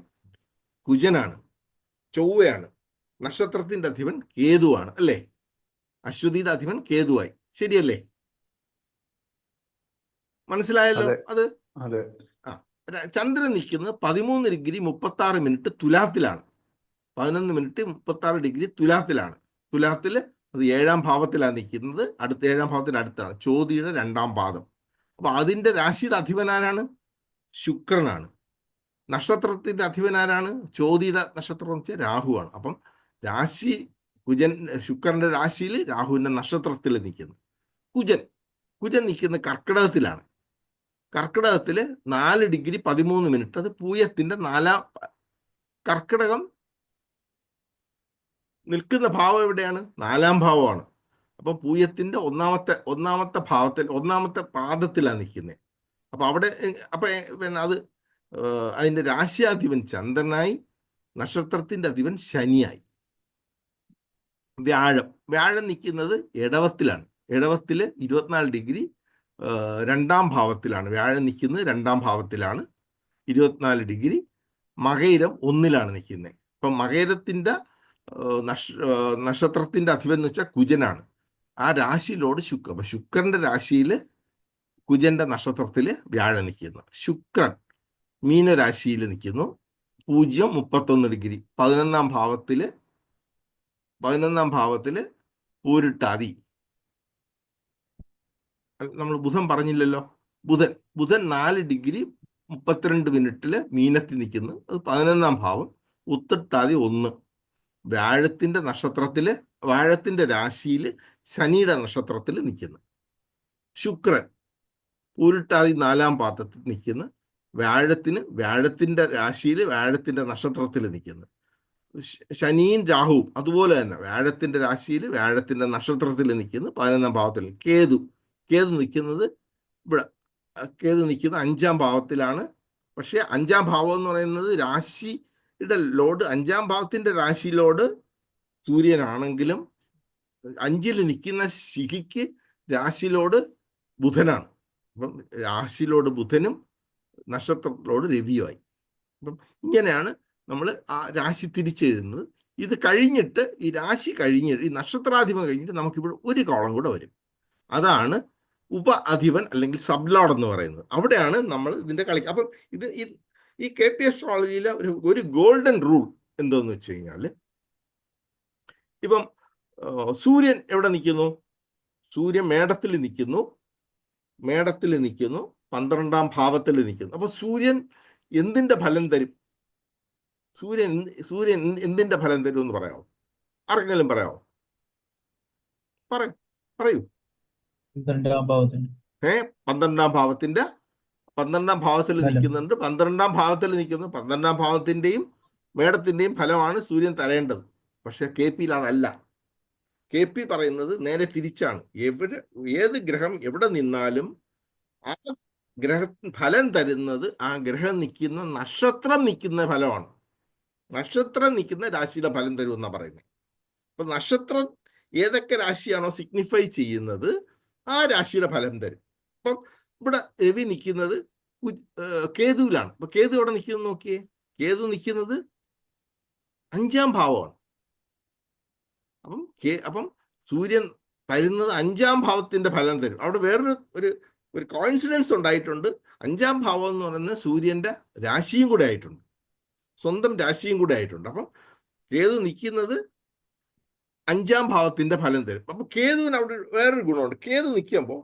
കുജനാണ്, ചൊവ്വയാണ്. നക്ഷത്രത്തിന്റെ അധിപൻ കേതുവാണ്, അല്ലേ? അശ്വതിയുടെ അധിപൻ കേതുവായി. ശരിയല്ലേ? മനസ്സിലായല്ലോ അത്? ചന്ദ്രൻ നിൽക്കുന്നത് 13 ഡിഗ്രി 36 മിനിറ്റ് തുലാത്തിലാണ്. 11 മിനിറ്റ് 36 ഡിഗ്രി തുലാത്തിലാണ്. തുലാത്തില് അത് 7-ാം ഭാവത്തിലാണ് നിൽക്കുന്നത്. 7-ാം ഭാവത്തിന് അടുത്താണ്, ചോതിയുടെ 2-ാം പാദം. അപ്പൊ അതിന്റെ രാശിയുടെ അധിപനാരാണ്? ശുക്രനാണ്. നക്ഷത്രത്തിന്റെ അധിപനാരാണ്? ചോതിയുടെ നക്ഷത്രം എന്ന് വെച്ചാൽ രാഹുവാണ്. അപ്പം രാശി ശുക്രന്റെ രാശിയിൽ രാഹുവിന്റെ നക്ഷത്രത്തിൽ നിൽക്കുന്നു. കുജൻ നിൽക്കുന്ന കർക്കിടകത്തിലാണ്. കർക്കിടകത്തില് 4 ഡിഗ്രി 13 മിനിറ്റ്, അത് പൂയത്തിന്റെ 4-ാം. കർക്കിടകം നിൽക്കുന്ന ഭാവം എവിടെയാണ്? 4-ാം ഭാവമാണ്. അപ്പൊ പൂയത്തിന്റെ ഒന്നാമത്തെ ഭാവത്തിൽ 1-ാമത്തെ പാദത്തിലാണ് നിൽക്കുന്നത്. അപ്പൊ അവിടെ പിന്നെ അതിന്റെ രാശിയാധിപൻ ചന്ദ്രനായി, നക്ഷത്രത്തിന്റെ അധിപൻ ശനിയായി. വ്യാഴം നിൽക്കുന്നത് ഇടവത്തിലാണ്. ഇടവത്തില് 24 ഡിഗ്രി 2-ാം ഭാവത്തിലാണ് വ്യാഴം നിൽക്കുന്നത്. 2-ാം ഭാവത്തിലാണ് 24 ഡിഗ്രി. മകയിരം 1-ലാണ് നിൽക്കുന്നത്. അപ്പം മകയിരത്തിന്റെ നക്ഷത്രത്തിന്റെ അധിപൻ എന്ന് വെച്ചാൽ കുജനാണ്. ആ രാശിയിലോട് അപ്പൊ ശുക്രന്റെ രാശിയിൽ കുജന്റെ നക്ഷത്രത്തിൽ വ്യാഴം നിൽക്കുന്നു. ശുക്രൻ മീനരാശിയിൽ നിൽക്കുന്നു. 0:31 ഡിഗ്രി 11-ാം ഭാവത്തില് പൂരിട്ടാതി. നമ്മൾ ബുധൻ പറഞ്ഞില്ലല്ലോ. ബുധൻ 4 ഡിഗ്രി 32 മിനിറ്റില് മീനത്തിൽ നിൽക്കുന്നു. അത് 11-ാം ഭാവം. ഉത്രട്ടാതി 1. വ്യാഴത്തിന്റെ രാശിയിൽ ശനിയുടെ നക്ഷത്രത്തിൽ നിൽക്കുന്നു. ശുക്രൻ പൂരിട്ടാതി 4-ാം പാദത്തിൽ നിൽക്കുന്നു. വ്യാഴത്തിന്റെ രാശിയിൽ വ്യാഴത്തിന്റെ നക്ഷത്രത്തിൽ നിൽക്കുന്നത്. ശനിയും രാഹുവും അതുപോലെ തന്നെ വ്യാഴത്തിന്റെ രാശിയിൽ വ്യാഴത്തിന്റെ നക്ഷത്രത്തിൽ നിൽക്കുന്നു. 11ാം ഭാവത്തിൽ കേതു നിൽക്കുന്നത് ഇവിടെ, കേതു നിൽക്കുന്നത് 5ാം ഭാവത്തിലാണ്. പക്ഷെ 5ാം ഭാവം എന്ന് പറയുന്നത് രാശിയുടെ ലോഡ്, 5ാം ഭാവത്തിന്റെ രാശിയിലോട് സൂര്യനാണെങ്കിലും 5ൽ നിൽക്കുന്ന ശിഖിക്ക് രാശിയിലോട് ബുധനാണ്. അപ്പം രാശിയിലോട് ബുധനും നക്ഷത്രത്തിലോട് രവിയുമായി. അപ്പം ഇങ്ങനെയാണ് നമ്മൾ ആ രാശി തിരിച്ചെഴുതുന്നത്. ഇത് കഴിഞ്ഞിട്ട് ഈ രാശി കഴിഞ്ഞിട്ട് ഈ നക്ഷത്രാധിപൻ കഴിഞ്ഞിട്ട് നമുക്കിവിടെ ഒരു കോളം കൂടെ വരും. അതാണ് ഉപ അധിപൻ അല്ലെങ്കിൽ സബ്ലോഡ് എന്ന് പറയുന്നത്. അവിടെയാണ് നമ്മൾ ഇതിന്റെ കളിക്കുക. അപ്പം ഈ KP അസ്ട്രോളജിയിലെ ഒരു ഗോൾഡൻ റൂൾ എന്തോന്ന് വെച്ച് കഴിഞ്ഞാൽ, ഇപ്പം സൂര്യൻ എവിടെ നിൽക്കുന്നു? സൂര്യൻ മേടത്തിൽ നിൽക്കുന്നു. 12ാം ഭാവത്തിൽ നിൽക്കുന്നു. അപ്പൊ സൂര്യൻ എന്തിന്റെ ഫലം തരും? സൂര്യൻ എന്തിന്റെ ഫലം തരും എന്ന് പറയാമോ? ആർക്കെങ്കിലും പറയാമോ? പറയൂ. 12ാം ഭാവത്തിന് 12ാം ഭാവത്തിന്റെ 12ാം ഭാവത്തിൽ നിൽക്കുന്നുണ്ട്. 12ാം ഭാവത്തിൽ നിൽക്കുന്നു. 12ാം ഭാവത്തിന്റെയും മേടത്തിന്റെയും ഫലമാണ് സൂര്യൻ തരേണ്ടത്. പക്ഷെ KP അതല്ല. KP പറയുന്നത് നേരെ തിരിച്ചാണ്. ഏത് ഗ്രഹം എവിടെ നിന്നാലും ആ ഗ്രഹ ഫലം തരുന്നത് ആ ഗ്രഹം നിൽക്കുന്ന നക്ഷത്രം നിൽക്കുന്ന ഫലമാണ്. നക്ഷത്രം നിൽക്കുന്ന രാശിയുടെ ഫലം തരുമെന്നാണ് പറയുന്നത്. അപ്പൊ നക്ഷത്രം ഏതൊക്കെ രാശിയാണോ സിഗ്നിഫൈ ചെയ്യുന്നത് ആ രാശിയുടെ ഫലം തരും. അപ്പം ഇവിടെ രവി നിൽക്കുന്നത് കേതുവിലാണ്. അപ്പൊ കേതു എവിടെ നിൽക്കുന്നത് നോക്കിയേ. കേതു നിൽക്കുന്നത് 5ാം ഭാവമാണ്. അപ്പം സൂര്യൻ തരുന്നത് 5ാം ഭാവത്തിന്റെ ഫലം തരും. അവിടെ വേറൊരു കോയിൻസിഡൻസ് ഉണ്ടായിട്ടുണ്ട്. 5ാം ഭാവം എന്ന് പറയുന്നത് സൂര്യന്റെ രാശിയും കൂടെ ആയിട്ടുണ്ട്, സ്വന്തം രാശിയും കൂടെ ആയിട്ടുണ്ട്. അപ്പം കേതു നിൽക്കുന്നത് 5ാം ഭാവത്തിന്റെ ഫലം തരും. അപ്പൊ കേതുവിന് അവിടെ വേറൊരു ഗുണമുണ്ട്. കേതു നിൽക്കുമ്പോൾ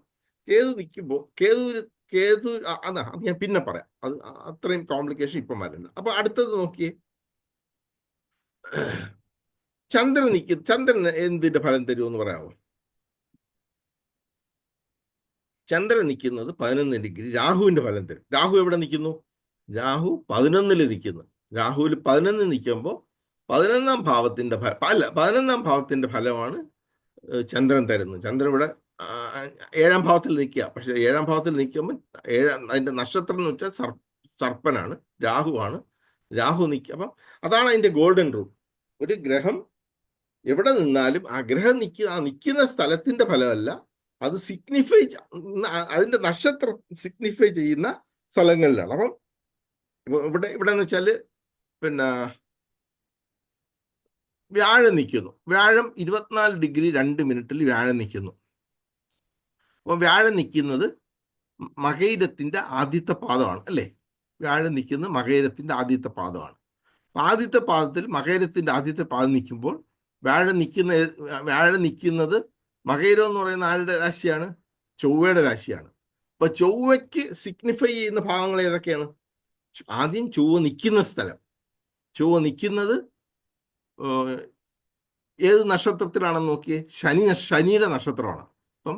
അത് ഞാൻ പിന്നെ പറയാം. അത് അത്രയും കോംപ്ലിക്കേഷൻ ഇപ്പം വരില്ല. അപ്പൊ അടുത്തത് നോക്കിയേ, ചന്ദ്രൻ എന്തിന്റെ ഫലം തരുമെന്ന് പറയാമോ? ചന്ദ്രൻ നിൽക്കുന്നത് 11 ഡിഗ്രി രാഹുവിന്റെ ഫലം തരും. രാഹു എവിടെ നിൽക്കുന്നു? രാഹു 11ൽ നിൽക്കുന്നു. രാഹുവിൽ 11 നിൽക്കുമ്പോൾ 11ാം ഭാവത്തിന്റെ ഫലമാണ് ചന്ദ്രൻ തരുന്നത്. ചന്ദ്രൻ ഇവിടെ 7ാം ഭാവത്തിൽ നിൽക്കുക. പക്ഷെ 7ാം ഭാവത്തിൽ നിൽക്കുമ്പോൾ അതിന്റെ നക്ഷത്രം എന്ന് വെച്ചാൽ സർപ്പനാണ്, രാഹുവാണ്. രാഹു നിൽക്കുക. അപ്പം അതാണ് അതിന്റെ ഗോൾഡൻ റൂൾ. ഒരു ഗ്രഹം എവിടെ നിന്നാലും ആ ഗ്രഹം നിൽക്കുന്ന സ്ഥലത്തിന്റെ ഫലമല്ല, അത് അതിന്റെ നക്ഷത്രം സിഗ്നിഫൈ ചെയ്യുന്ന സ്ഥലങ്ങളിലാണ്. അപ്പം ഇവിടെ എന്ന് വെച്ചാല് പിന്നെ വ്യാഴം നിൽക്കുന്നു. വ്യാഴം 24 ഡിഗ്രി 2 മിനിറ്റിൽ വ്യാഴം നിൽക്കുന്നു. അപ്പം വ്യാഴം നിൽക്കുന്നത് മകയിരത്തിന്റെ ആദ്യത്തെ പാദമാണ് അല്ലേ? വ്യാഴം നിൽക്കുന്നത് മകയിരത്തിന്റെ ആദ്യത്തെ പാദമാണ്. ആദ്യത്തെ പാദത്തിൽ മകയിരത്തിന്റെ ആദ്യത്തെ പാദം നിൽക്കുമ്പോൾ വ്യാഴം നിൽക്കുന്നത് മകയിരം എന്ന് പറയുന്ന ആരുടെ രാശിയാണ്? ചൊവ്വയുടെ രാശിയാണ്. അപ്പൊ ചൊവ്വയ്ക്ക് സിഗ്നിഫൈ ചെയ്യുന്ന ഭാഗങ്ങൾ ഏതൊക്കെയാണ്? ആദ്യം ചൊവ്വ നിൽക്കുന്ന സ്ഥലം. ചൊവ്വ നിൽക്കുന്നത് ഏത് നക്ഷത്രത്തിലാണെന്ന് നോക്കിയേ. ശനിയുടെ നക്ഷത്രമാണ്. അപ്പം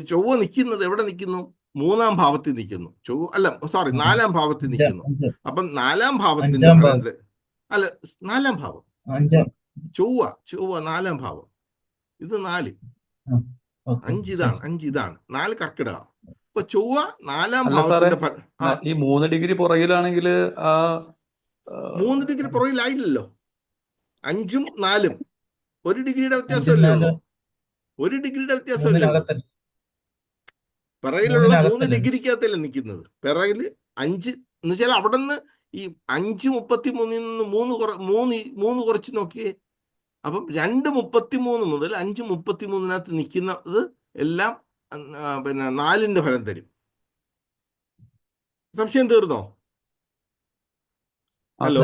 ചൊവ്വ നിൽക്കുന്നത് എവിടെ നിൽക്കുന്നു? 3ാം ഭാവത്തിൽ നിൽക്കുന്നു. 4ാം ഭാവത്തിൽ നിൽക്കുന്നു. അപ്പം 4ാം ഭാവത്തിന്റെ അല്ല 4ാം ഭാവം ചൊവ്വ 4ാം ഭാവം. ഇത് 4, 5 ഇതാണ് 4 കർക്കിടക. അപ്പൊ ചൊവ്വ 4ാം ഭാവത്തിന്റെ ഈ 3 ഡിഗ്രി പുറകിലാണെങ്കിൽ 3 ഡിഗ്രി പുറകിലായില്ലല്ലോ. 5ഉം 4ഉം 1 ഡിഗ്രിയുടെ വ്യത്യാസമല്ലേ ഉള്ളൂ. 1 ഡിഗ്രിയുടെ വ്യത്യാസമല്ലേ ഉള്ളൂ. പിറകിലുള്ള 3 ഡിഗ്രിക്കകത്തല്ലേ നിൽക്കുന്നത്. പിറകിൽ 5 എന്ന് വെച്ചാൽ അവിടെ നിന്ന് ഈ 5:33 3 കുറച്ച് നോക്കിയേ. അപ്പം 2:33 മുതൽ 5:33 നിൽക്കുന്നത് എല്ലാം പിന്നെ 4ന്റെ ഫലം തരും. സംശയം തീർന്നോ? ഹലോ.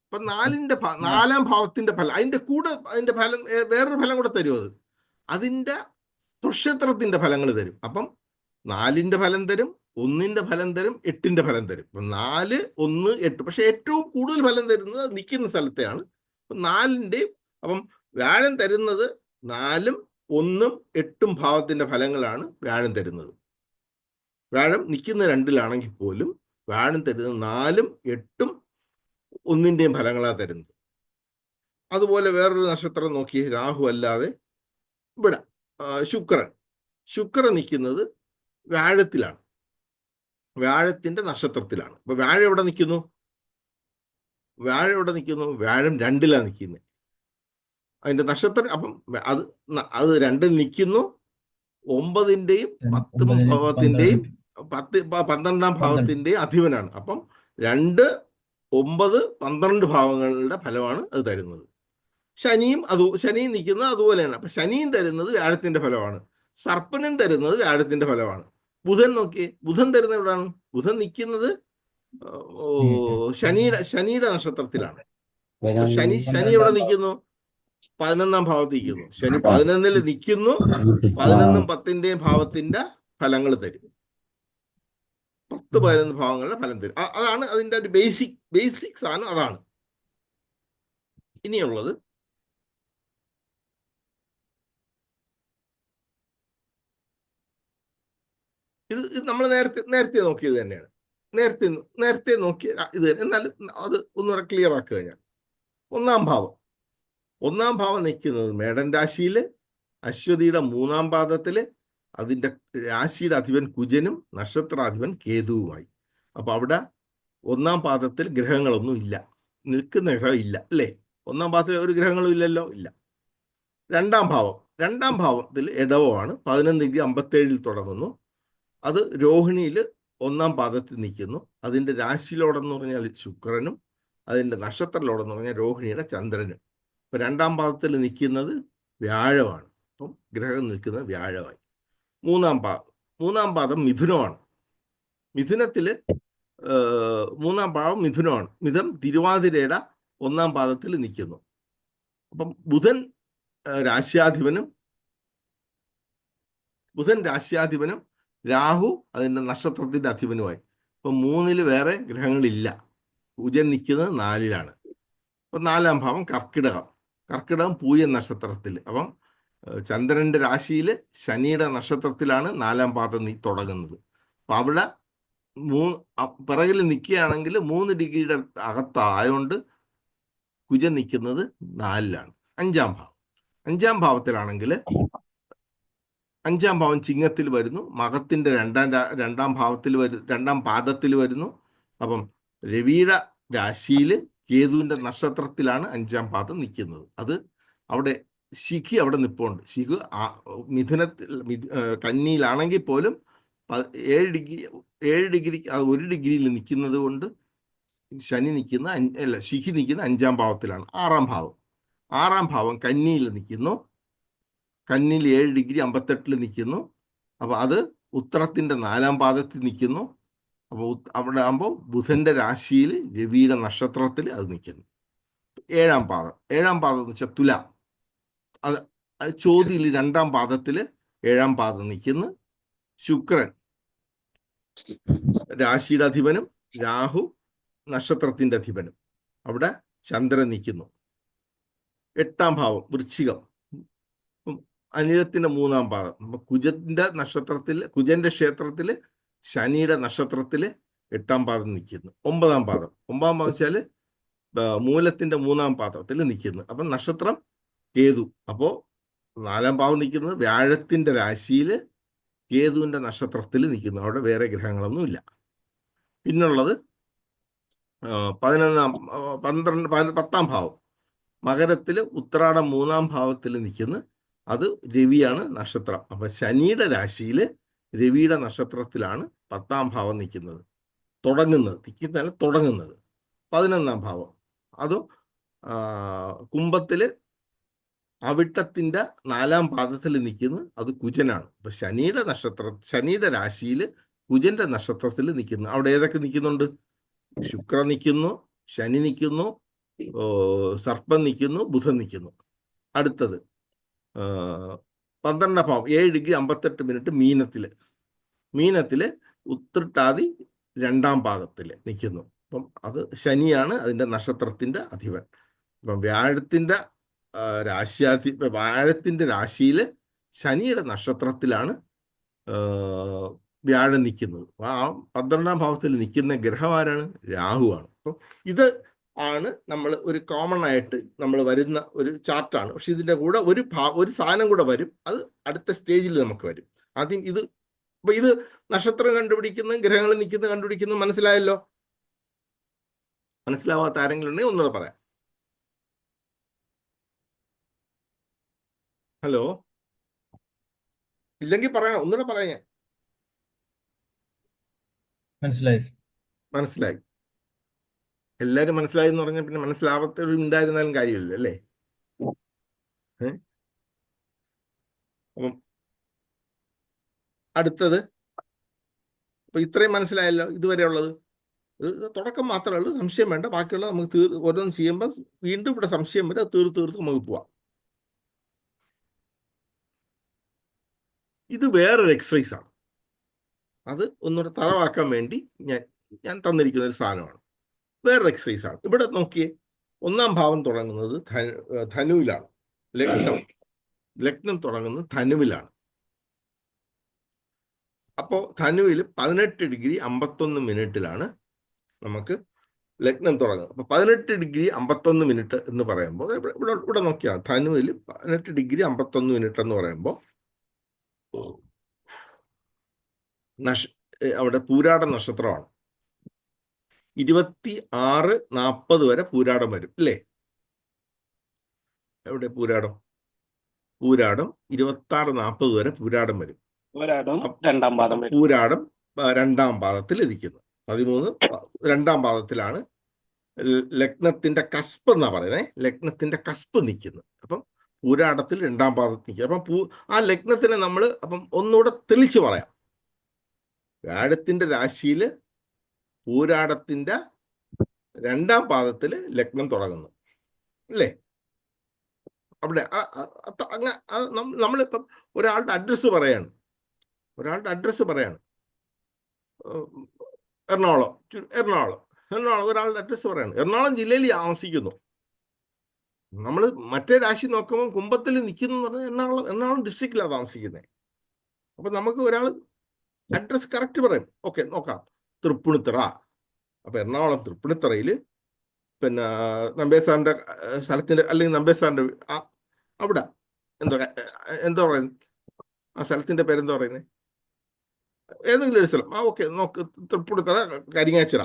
അപ്പൊ 4ാം ഭാവത്തിന്റെ ഫലം, അതിന്റെ കൂടെ അതിന്റെ ഫലം വേറൊരു ഫലം കൂടെ തരും. അതിന്റെ നക്ഷത്രത്തിന്റെ ഫലങ്ങൾ തരും. അപ്പം 4ന്റെ ഫലം തരും, 1ന്റെ ഫലം തരും, 8ന്റെ ഫലം തരും. 4, 1, 8. പക്ഷെ ഏറ്റവും കൂടുതൽ ഫലം തരുന്നത് നിൽക്കുന്ന സ്ഥലത്തെയാണ്. 4ന്റെയും അപ്പം വ്യാഴം തരുന്നത് 4ഉം 1ഉം 8ഉം ഭാവത്തിന്റെ ഫലങ്ങളാണ് വ്യാഴം തരുന്നത്. വ്യാഴം നിൽക്കുന്ന 2-ലാണെങ്കിൽ പോലും വ്യാഴം തരുന്നത് 4ഉം 8ഉം 1ന്റെയും ഫലങ്ങളാണ് തരുന്നത്. അതുപോലെ വേറൊരു നക്ഷത്രം നോക്കി, രാഹു അല്ലാതെ ഇവിടെ ശുക്രൻ നിൽക്കുന്നത് വ്യാഴത്തിലാണ്, വ്യാഴത്തിന്റെ നക്ഷത്രത്തിലാണ്. അപ്പൊ വ്യാഴം എവിടെ നിൽക്കുന്നു? വ്യാഴം 2-ലാണ് നിൽക്കുന്നത്. അതിന്റെ നക്ഷത്രം അപ്പം അത് 2-ൽ നിൽക്കുന്നു. 9ന്റെയും 10 ഭാവത്തിന്റെയും 12-ാം ഭാവത്തിന്റെയും അധിപനാണ്. അപ്പം 2, 9, 12 ഭാവങ്ങളുടെ ഫലമാണ് അത് തരുന്നത്. ശനിയും നിൽക്കുന്നത് അതുപോലെയാണ്. അപ്പൊ ശനിയും തരുന്നത് വ്യാഴത്തിന്റെ ഫലമാണ്, സർപ്പനും തരുന്നത് വ്യാഴത്തിന്റെ ഫലമാണ്. ബുധൻ നോക്കിയേ, ബുധൻ തരുന്നത് എവിടെയാണ്? ബുധൻ നിൽക്കുന്നത് ശനിയുടെ നക്ഷത്രത്തിലാണ്. ശനി എവിടെ നിൽക്കുന്നു? 11-ാം ഭാവത്തിൽ നിൽക്കുന്നു. ശനി 11-ൽ നിൽക്കുന്നു. 11ഉം 10ന്റെയും ഭാവത്തിന്റെ ഫലങ്ങൾ തരും. 10, 11 ഭാവങ്ങളുടെ ഫലം തരും. അതാണ് അതിന്റെ ഒരു ബേസിക് സാധനം അതാണ്. ഇനിയുള്ളത് ഇത് നമ്മൾ നേരത്തെ നോക്കിയത് തന്നെയാണ്. നേരത്തെ നോക്കിയ ഇത് തന്നെ. എന്നാലും അത് ഒന്നുകൂടെ ക്ലിയർ ആക്കുക ഞാൻ. 1-ാം ഭാവം നിൽക്കുന്നത് മേടൻ രാശിയിൽ, അശ്വതിയുടെ 3-ാം പാദത്തിൽ, അതിൻ്റെ രാശിയുടെ അധിപൻ കുജനും നക്ഷത്രാധിപൻ കേതുവുമായി. അപ്പൊ അവിടെ 1-ാം പാദത്തിൽ ഗ്രഹങ്ങളൊന്നും ഇല്ല, നിൽക്കുന്ന ഗ്രഹം ഇല്ല അല്ലേ? 1-ാം പാദത്തിൽ ഒരു ഗ്രഹങ്ങളും ഇല്ലല്ലോ, ഇല്ല. 2-ാം ഭാവത്തിൽ ഇടവമാണ്, 11°57 തുടങ്ങുന്നു. അത് രോഹിണിയിൽ 1-ാം പാദത്തിൽ നിൽക്കുന്നു. അതിൻ്റെ രാശിയിലോടെന്ന് പറഞ്ഞാൽ ശുക്രനും അതിൻ്റെ നക്ഷത്രത്തിലോടെന്ന് പറഞ്ഞാൽ രോഹിണിയുടെ ചന്ദ്രനും. ഇപ്പം 2-ാം പാദത്തിൽ നിൽക്കുന്നത് വ്യാഴമാണ്. അപ്പം ഗ്രഹം നിൽക്കുന്നത് വ്യാഴമായി. 3-ാം പാദം മിഥുനമാണ്. മിഥുനത്തിൽ 3-ാം പാദം മിഥുനമാണ്. മിഥുനം തിരുവാതിരയുടെ 1-ാം പാദത്തിൽ നിൽക്കുന്നു. അപ്പം ബുധൻ രാശ്യാധിപനും രാഹു അതിൻ്റെ നക്ഷത്രത്തിൻ്റെ അധിപനുമായി. ഇപ്പം 3-ൽ വേറെ ഗ്രഹങ്ങളില്ല. കുജൻ നിൽക്കുന്നത് 4-ലാണ്. അപ്പം 4-ാം ഭാവം കർക്കിടകം പൂയ നക്ഷത്രത്തിൽ. അപ്പം ചന്ദ്രന്റെ രാശിയിൽ ശനിയുടെ നക്ഷത്രത്തിലാണ് 4-ാം പാദം തുടങ്ങുന്നത്. അപ്പം അവിടെ പിറകിൽ നിൽക്കുകയാണെങ്കിൽ 3 ഡിഗ്രിയുടെ അകത്തായതുകൊണ്ട് കുജൻ നിൽക്കുന്നത് 4-ലാണ്. 5-ാം ഭാവത്തിലാണെങ്കിൽ 5-ാം ഭാവം ചിങ്ങത്തിൽ വരുന്നു, മകത്തിന്റെ 2-ാം പാദത്തിൽ വരുന്നു. അപ്പം രവിയുടെ രാശിയിൽ കേതുവിന്റെ നക്ഷത്രത്തിലാണ് 5-ാം പാദം നിൽക്കുന്നത്. അത് അവിടെ ശിഖി അവിടെ നിൽപ്പുണ്ട്. ശിഖു കന്നിയിലാണെങ്കിൽ പോലും 7 ഡിഗ്രി 1 ഡിഗ്രിയിൽ നിൽക്കുന്നത് കൊണ്ട് ശിഖി നിൽക്കുന്ന 5-ാം ഭാവത്തിലാണ്. 6-ാം ഭാവം കന്നിയിൽ നിൽക്കുന്നു. കന്നിയിൽ 7°58 നിൽക്കുന്നു. അപ്പോൾ അത് ഉത്തരത്തിൻ്റെ 4-ാം പാദത്തിൽ നിൽക്കുന്നു. അപ്പോൾ അവിടെ ആകുമ്പോൾ ബുധന്റെ രാശിയിൽ രവിയുടെ നക്ഷത്രത്തിൽ അത് നിൽക്കുന്നു. 7-ാം പാദം എന്ന് വെച്ചാൽ തുലാം. അത് ചോതിയിൽ 2-ാം പാദത്തിൽ 7-ാം പാദം നിൽക്കുന്നു. ശുക്രൻ രാശിയുടെ അധിപനും രാഹു നക്ഷത്രത്തിന്റെ അധിപനും. അവിടെ ചന്ദ്രൻ നിൽക്കുന്നു. 8-ാം ഭാവം വൃശ്ചികം, അനിഴത്തിന്റെ 3-ാം പാദം. കുജന്റെ ക്ഷേത്രത്തിൽ ശനിയുടെ നക്ഷത്രത്തിൽ 8-ാം പാദം നിൽക്കുന്നു. 9-ാം പാദം വെച്ചാൽ മൂലത്തിന്റെ 3-ാം പാദത്തിൽ നിൽക്കുന്നു. അപ്പം നക്ഷത്രം കേതു. അപ്പോൾ 4-ാം പാദം നിൽക്കുന്നത് വ്യാഴത്തിന്റെ രാശിയിൽ കേതുവിന്റെ നക്ഷത്രത്തിൽ നിൽക്കുന്നു. അവിടെ വേറെ ഗ്രഹങ്ങളൊന്നുമില്ല. പിന്നുള്ളത് 10-ാം ഭാവം മകരത്തിൽ ഉത്രാടം 3-ാം ഭാവത്തിൽ നിൽക്കുന്നു. അത് രവിയാണ് നക്ഷത്രം. അപ്പൊ ശനിയുടെ രാശിയിൽ രവിയുടെ നക്ഷത്രത്തിലാണ് 10-ാം ഭാവം നിൽക്കുന്നത്. തുടങ്ങുന്നത് 11-ാം ഭാവം അതും കുംഭത്തില് അവിട്ടത്തിന്റെ 4-ാം പാദത്തിൽ നിൽക്കുന്നു. അത് കുജനാണ്. അപ്പൊ ശനിയുടെ രാശിയിൽ കുജന്റെ നക്ഷത്രത്തിൽ നിൽക്കുന്നു. അവിടെ ഏതൊക്കെ നിൽക്കുന്നുണ്ട്? ശുക്ര നിൽക്കുന്നു, ശനി നിൽക്കുന്നു, സർപ്പം നിൽക്കുന്നു, ബുധൻ നിൽക്കുന്നു. അടുത്തത് 12-ാം ഭാവം 7°58 മീനത്തില് ഉത്രട്ടാതി 2-ാം പാദത്തിൽ നിൽക്കുന്നു. അപ്പം അത് ശനിയാണ് അതിൻ്റെ നക്ഷത്രത്തിന്റെ അധിപൻ. അപ്പം വ്യാഴത്തിന്റെ വ്യാഴത്തിന്റെ രാശിയിൽ ശനിയുടെ നക്ഷത്രത്തിലാണ് വ്യാഴം നിൽക്കുന്നത്. ആ 12ാം ഭാവത്തിൽ നിൽക്കുന്ന ഗ്രഹം ആരാണ്? രാഹുവാണ്. അപ്പം ഇത് ആണ് നമ്മൾ ഒരു കോമൺ ആയിട്ട് നമ്മൾ വരുന്ന ഒരു ചാർട്ടാണ്. പക്ഷെ ഇതിൻ്റെ കൂടെ ഒരു സാധനം കൂടെ വരും. അത് അടുത്ത സ്റ്റേജിൽ നമുക്ക് വരും. ആദ്യം ഇത് അപ്പൊ ഇത് നക്ഷത്രം കണ്ടുപിടിക്കുന്ന ഗ്രഹങ്ങൾ നിൽക്കുന്ന കണ്ടുപിടിക്കുന്നത് മനസ്സിലായല്ലോ? മനസ്സിലാവാത്ത ആരെങ്കിലും ഉണ്ടെങ്കിൽ ഒന്നുകൂടെ പറയാം. ഹലോ, ഇല്ലെങ്കിൽ പറയണം, ഒന്നുകൂടെ പറയാം. ഞാൻ മനസ്സിലായി സർ. മനസ്സിലായി. എല്ലാവരും മനസ്സിലായി എന്ന് പറഞ്ഞാൽ പിന്നെ മനസ്സിലാവാത്തവരും ഉണ്ടായിരുന്നാലും കാര്യമില്ല അല്ലേ? അപ്പം അടുത്തത്, അപ്പൊ ഇത്രയും മനസ്സിലായല്ലോ ഇതുവരെ ഉള്ളത്. ഇത് തുടക്കം മാത്രമേ ഉള്ളൂ, സംശയം വേണ്ട. ബാക്കിയുള്ള നമുക്ക് ഓരോന്നും ചെയ്യുമ്പോൾ വീണ്ടും ഇവിടെ സംശയം വരെ തീർത്ത് നമുക്ക് പോവാം. ഇത് വേറൊരു എക്സസൈസ് ആണ്. അത് ഒന്നുകൂടെ തറവാക്കാൻ വേണ്ടി ഞാൻ തന്നിരിക്കുന്ന ഒരു സാധനമാണ്. വേറൊരു എക്സസൈസ് ആണ്. ഇവിടെ നോക്കിയേ, 1ാം ഭാവം തുടങ്ങുന്നത് ധനുവിലാണ്. ലഗ്നം തുടങ്ങുന്നത് ധനുവിലാണ്. അപ്പോൾ ധനുവിൽ 18 ഡിഗ്രി 51 മിനിറ്റിലാണ് നമുക്ക് ലഗ്നം തുടങ്ങുന്നത്. അപ്പൊ 18 ഡിഗ്രി 51 മിനിറ്റ് എന്ന് പറയുമ്പോൾ ഇവിടെ നോക്കിയാൽ ധനുവിൽ 18 ഡിഗ്രി 51 മിനിറ്റ് എന്ന് പറയുമ്പോൾ അവിടെ പൂരാട നക്ഷത്രമാണ്. 26:40 വരെ പൂരാടം വരും അല്ലേ? എവിടെ പൂരാടം? 26:40 വരെ പൂരാടം വരും. പൂരാടം 2ാം പാദം വരും. പൂരാടം 2ാം പാദത്തിൽ ഇരിക്കുന്നു. 13 2ാം പാദത്തിലാണ് ലഗ്നത്തിന്റെ കസ്പ് എന്നാ പറയുന്നത്. ലഗ്നത്തിന്റെ കസ്പ് നിൽക്കുന്നത്. അപ്പം പൂരാടത്തിൽ 2ാം പാദത്തിൽ നിൽക്കുക. അപ്പം ആ ലഗ്നത്തിനെ നമ്മൾ അപ്പം ഒന്നുകൂടെ തെളിച്ച് പറയാം. വ്യാഴത്തിന്റെ രാശിയിൽ പൂരാടത്തിന്റെ 2ാം പാദത്തിൽ ലഗ്നം തുടങ്ങുന്നു അല്ലേ? അവിടെ നമ്മളിപ്പം ഒരാളുടെ അഡ്രസ്സ് പറയാണ്. എറണാകുളം ഒരാളുടെ അഡ്രസ്സ് പറയാണ്. എറണാകുളം ജില്ലയിൽ താമസിക്കുന്നു. നമ്മൾ മറ്റേ രാശി നോക്കുമ്പോൾ കുംഭത്തിൽ നിൽക്കുന്നു എന്ന് പറഞ്ഞാൽ എറണാകുളം ഡിസ്ട്രിക്റ്റിലാണ് താമസിക്കുന്നത്. അപ്പൊ നമുക്ക് ഒരാൾ അഡ്രസ് കറക്റ്റ് പറയും. ഓക്കെ, നോക്കാം. തൃപ്പൂണിത്തുറ. അപ്പൊ എറണാകുളം തൃപ്പൂണിത്തുറയിൽ പിന്നെ നമ്പേസാറിന്റെ സ്ഥലത്തിന്റെ അല്ലെങ്കിൽ നമ്പേസാറിന്റെ അവിടെ എന്താ പറയുന്നത്? ആ സ്ഥലത്തിന്റെ പേരെന്താ പറയുന്നത്? ഏതെങ്കിലും ഒരു സ്ഥലം. ഓക്കെ, നോക്ക്. തൃപ്പൂണിത്തുറ, കരിങ്ങാച്ചിറ.